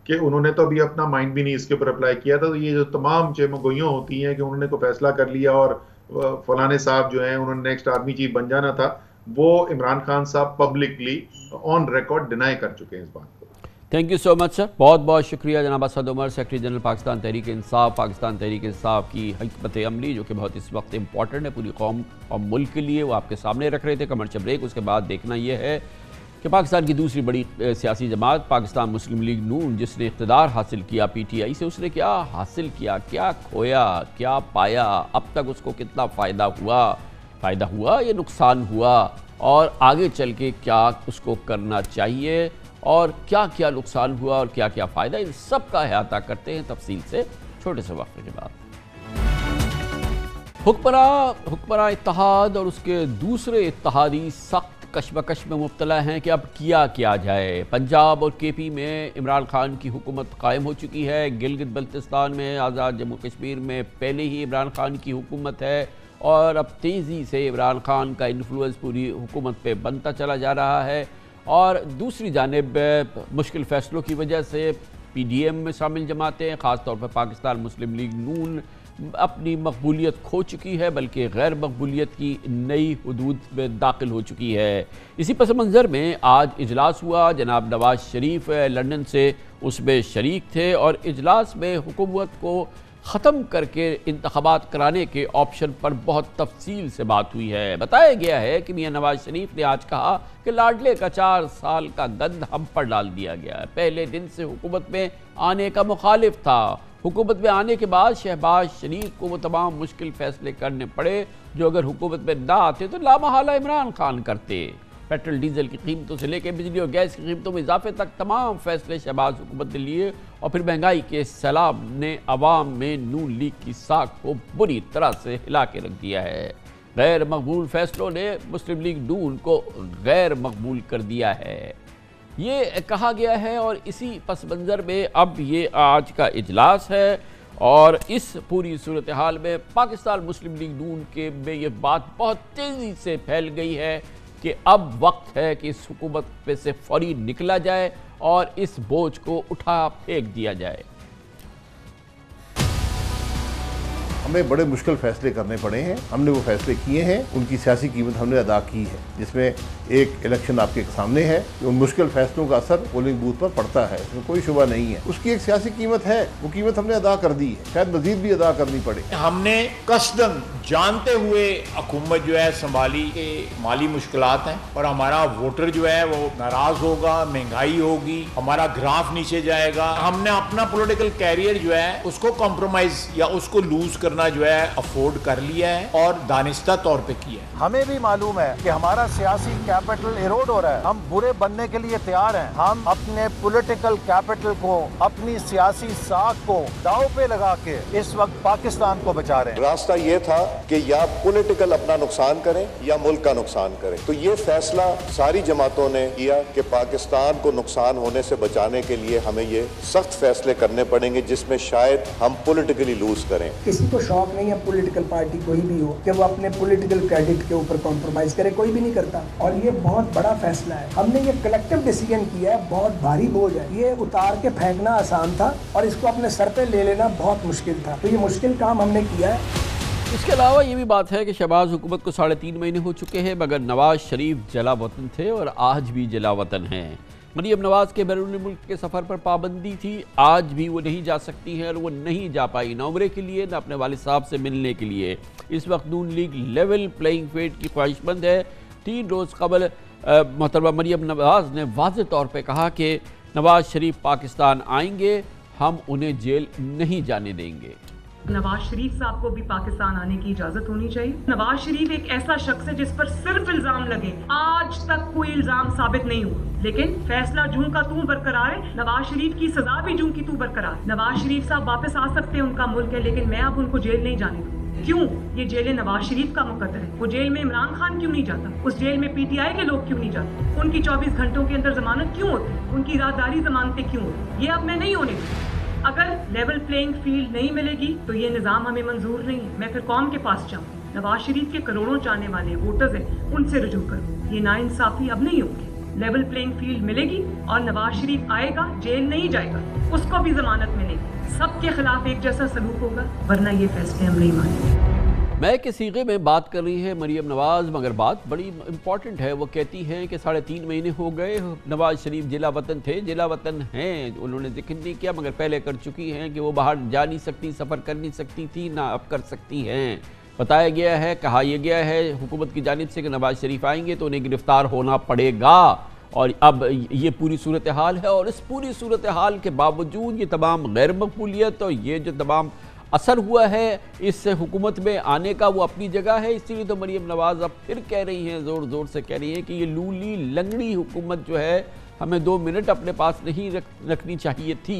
کہ انہوں نے تو ابھی اپنا مائنڈ بھی نہیں اس کے اوپر اپلائی کیا تھا۔ تو یہ جو تمام چمگوئیاں ہوتی ہیں کہ انہوں نے کوئی فیصلہ کر لیا اور فلانے صاحب جو ہیں انہوں نے نیکسٹ آرمی چیف بن جانا تھا، وہ عمران خان صاحب پبلکلی آن ریکارڈ ڈینائی کر چکے ہیں اس بات کو۔ تھینک یو سو مچ سر، بہت بہت شکریہ جناب اسد عمر، سیکرٹری جنرل پاکستان تحریک انصاف۔ پاکستان تحریک انصاف کی حکمت عملی جو کہ بہت اس وقت امپورٹنٹ ہے پوری قوم اور ملک کے لیے، وہ آپ کے سامنے رکھ رہے تھے۔ کمرشل بریک، اس کے بعد دیکھنا یہ ہے کہ پاکستان کی دوسری بڑی سیاسی جماعت پاکستان مسلم لیگ نون، جس نے اقتدار حاصل کیا پی ٹی آئی سے، اس نے کیا حاصل کیا، کیا کھویا، کیا پایا، اب تک اس کو کتنا فائدہ ہوا یا نقصان ہوا، اور آگے چل کے کیا اس کو کرنا چاہیے، اور کیا کیا نقصان ہوا اور کیا کیا فائدہ، ان سب کا احاطہ کرتے ہیں تفصیل سے چھوٹے سے وقفے کے بعد۔ حکمراں اتحاد اور اس کے دوسرے اتحادی سخت کشمکش میں مبتلا ہیں کہ اب کیا جائے۔ پنجاب اور کے پی میں عمران خان کی حکومت قائم ہو چکی ہے۔ گلگت بلتستان میں، آزاد جموں کشمیر میں پہلے ہی عمران خان کی حکومت ہے اور اب تیزی سے عمران خان کا انفلوئنس پوری حکومت پہ بنتا چلا جا رہا ہے۔ اور دوسری جانب مشکل فیصلوں کی وجہ سے پی ڈی ایم میں شامل جماعتیں، خاص طور پر پاکستان مسلم لیگ نون، اپنی مقبولیت کھو چکی ہے، بلکہ غیر مقبولیت کی نئی حدود میں داخل ہو چکی ہے۔ اسی پس منظر میں آج اجلاس ہوا۔ جناب نواز شریف لندن سے اس میں شریک تھے اور اجلاس میں حکومت کو ختم کر کے انتخابات کرانے کے آپشن پر بہت تفصیل سے بات ہوئی ہے۔ بتایا گیا ہے کہ میاں نواز شریف نے آج کہا کہ لاڈلے کا 4 سال کا گند ہم پر ڈال دیا گیا ہے۔ پہلے دن سے حکومت میں آنے کا مخالف تھا۔ حکومت میں آنے کے بعد شہباز شریف کو وہ تمام مشکل فیصلے کرنے پڑے جو اگر حکومت میں نہ آتے تو لامحالہ عمران خان کرتے۔ پیٹرول ڈیزل کی قیمتوں سے لے کے بجلی اور گیس کی قیمتوں میں اضافے تک تمام فیصلے شہباز حکومت نے لیے اور پھر مہنگائی کے سیلاب نے عوام میں نون لیگ کی ساکھ کو بری طرح سے ہلا کے رکھ دیا ہے۔ غیر مقبول فیصلوں نے مسلم لیگ نون کو غیر مقبول کر دیا ہے، یہ کہا گیا ہے۔ اور اسی پس منظر میں اب یہ آج کا اجلاس ہے اور اس پوری صورتحال میں پاکستان مسلم لیگ نون کے میں یہ بات بہت تیزی سے پھیل گئی ہے کہ اب وقت ہے کہ اس حکومت پہ سے فوری نکلا جائے اور اس بوجھ کو اٹھا پھینک دیا جائے۔ ہمیں بڑے مشکل فیصلے کرنے پڑے ہیں، ہم نے وہ فیصلے کیے ہیں، ان کی سیاسی قیمت ہم نے ادا کی ہے، جس میں ایک الیکشن آپ کے سامنے ہے کہ ان مشکل فیصلوں کا اثر پولنگ بوتھ پر پڑتا ہے، اس میں کوئی شبہ نہیں ہے۔ اس کی ایک سیاسی قیمت ہے، وہ قیمت ہم نے ادا کر دی ہے، شاید مزید بھی ادا کرنی پڑے۔ ہم نے قصداً جانتے ہوئے حکومت جو ہے سنبھالی کہ مالی مشکلات ہیں اور ہمارا ووٹر جو ہے وہ ناراض ہوگا، مہنگائی ہوگی، ہمارا گراف نیچے جائے گا۔ ہم نے اپنا پولیٹیکل کیریئر جو ہے اس کو کمپرومائز یا اس کو لوز کرنا جو ہے افورڈ کر لیا ہے اور دانستہ طور پہ کیا ہے۔ ہمیں بھی معلوم ہے کہ ہمارا سیاسی کیپٹل ایروڈ ہو رہا ہے، ہم برے بننے کے لیے تیار ہیں۔ ہم اپنے پولیٹیکل کیپٹل کو، اپنی سیاسی ساکھ کو داؤ پہ لگا کے اس وقت پاکستان کو بچا رہے ہیں۔ راستہ یہ تھا کہ یا پولیٹیکل اپنا نقصان کریں یا ملک کا نقصان کریں، تو یہ فیصلہ ساری جماعتوں نے کیا کہ پاکستان کو نقصان ہونے سے بچانے کے لیے ہمیں یہ سخت فیصلے کرنے پڑیں گے جس میں شاید ہم پولیٹیکلی لوز کریں۔ کسی کو شوق نہیں ہے پولیٹیکل پارٹی کوئی بھی ہو کہ وہ اپنے پولیٹیکل کریڈٹ کے اوپر کمپرومائز کرے، کوئی بھی نہیں کرتا، اور یہ بہت بڑا فیصلہ ہے۔ ہم نے یہ کلیکٹیو ڈیسیژن کیا ہے، بہت بھاری بوجھ ہے، یہ اتار کے پھینکنا آسان تھا اور اس کو اپنے سر پہ لے لینا بہت مشکل تھا، تو یہ مشکل کام ہم نے کیا ہے۔ اس کے علاوہ یہ بھی بات ہے کہ شہباز حکومت کو 3.5 مہینے ہو چکے ہیں مگر نواز شریف جلا وطن تھے اور آج بھی جلا وطن ہیں۔ مریم نواز کے بیرون ملک کے سفر پر پابندی تھی، آج بھی وہ نہیں جا سکتی ہیں اور وہ نہیں جا پائی، نہ عمرے کے لیے نہ اپنے والد صاحب سے ملنے کے لیے۔ اس وقت نون لیگ لیول پلینگ فیلڈ کی خواہش مند ہے۔ 3 روز قبل محترمہ مریم نواز نے واضح طور پہ کہا کہ نواز شریف پاکستان آئیں گے، ہم انہیں جیل نہیں جانے دیں گے۔ نواز شریف صاحب کو بھی پاکستان آنے کی اجازت ہونی چاہیے۔ نواز شریف ایک ایسا شخص ہے جس پر صرف الزام لگے، آج تک کوئی الزام ثابت نہیں ہوا، لیکن فیصلہ جوں کا توں برقرار ہے، نواز شریف کی سزا بھی جوں کی توں برقرار ہے۔ نواز شریف صاحب واپس آ سکتے ہیں، ان کا ملک ہے، لیکن میں اب ان کو جیل نہیں جانے دوں۔ کیوں؟ یہ جیل نواز شریف کا مقدر ہے، وہ جیل میں عمران خان کیوں نہیں جاتا، اس جیل میں پی ٹی آئی کے لوگ کیوں نہیں جاتے، ان کی 24 گھنٹوں کے اندر ضمانت کیوں ہوتی، ان کی رازداری ضمانتیں کیوں ہوتی، یہ اب میں نہیں ہونے دوں۔ اگر لیول پلینگ فیلڈ نہیں ملے گی تو یہ نظام ہمیں منظور نہیں ہے، میں پھر قوم کے پاس جاؤں، نواز شریف کے کروڑوں چاہنے والے ووٹرز ہیں ان سے رجوع کروں، یہ ناانصافی اب نہیں ہوگی۔ لیول پلینگ فیلڈ ملے گی اور نواز شریف آئے گا، جیل نہیں جائے گا، اس کو بھی ضمانت ملے گی، سب کے خلاف ایک جیسا سلوک ہوگا، ورنہ یہ فیصلے ہم نہیں مانیں گے۔ میں کے صیغے میں بات کر رہی ہے مریم نواز، مگر بات بڑی امپورٹنٹ ہے۔ وہ کہتی ہیں کہ 3.5 مہینے ہو گئے، نواز شریف جلا وطن تھے، جلا وطن ہیں، انہوں نے ذکر نہیں کیا مگر پہلے کر چکی ہیں کہ وہ باہر جا نہیں سکتی، سفر کر نہیں سکتی تھی، نہ اب کر سکتی ہیں۔ بتایا گیا ہے، کہا یہ گیا ہے حکومت کی جانب سے کہ نواز شریف آئیں گے تو انہیں گرفتار ہونا پڑے گا، اور اب یہ پوری صورتحال ہے۔ اور اس پوری صورتحال کے باوجود یہ تمام غیر مقبولیت اور یہ جو تمام اثر ہوا ہے اس حکومت میں آنے کا، وہ اپنی جگہ ہے۔ اسی لیے تو مریم نواز اب پھر کہہ رہی ہیں، زور زور سے کہہ رہی ہیں کہ یہ لولی لنگڑی حکومت جو ہے ہمیں 2 منٹ اپنے پاس نہیں رکھنی چاہیے تھی۔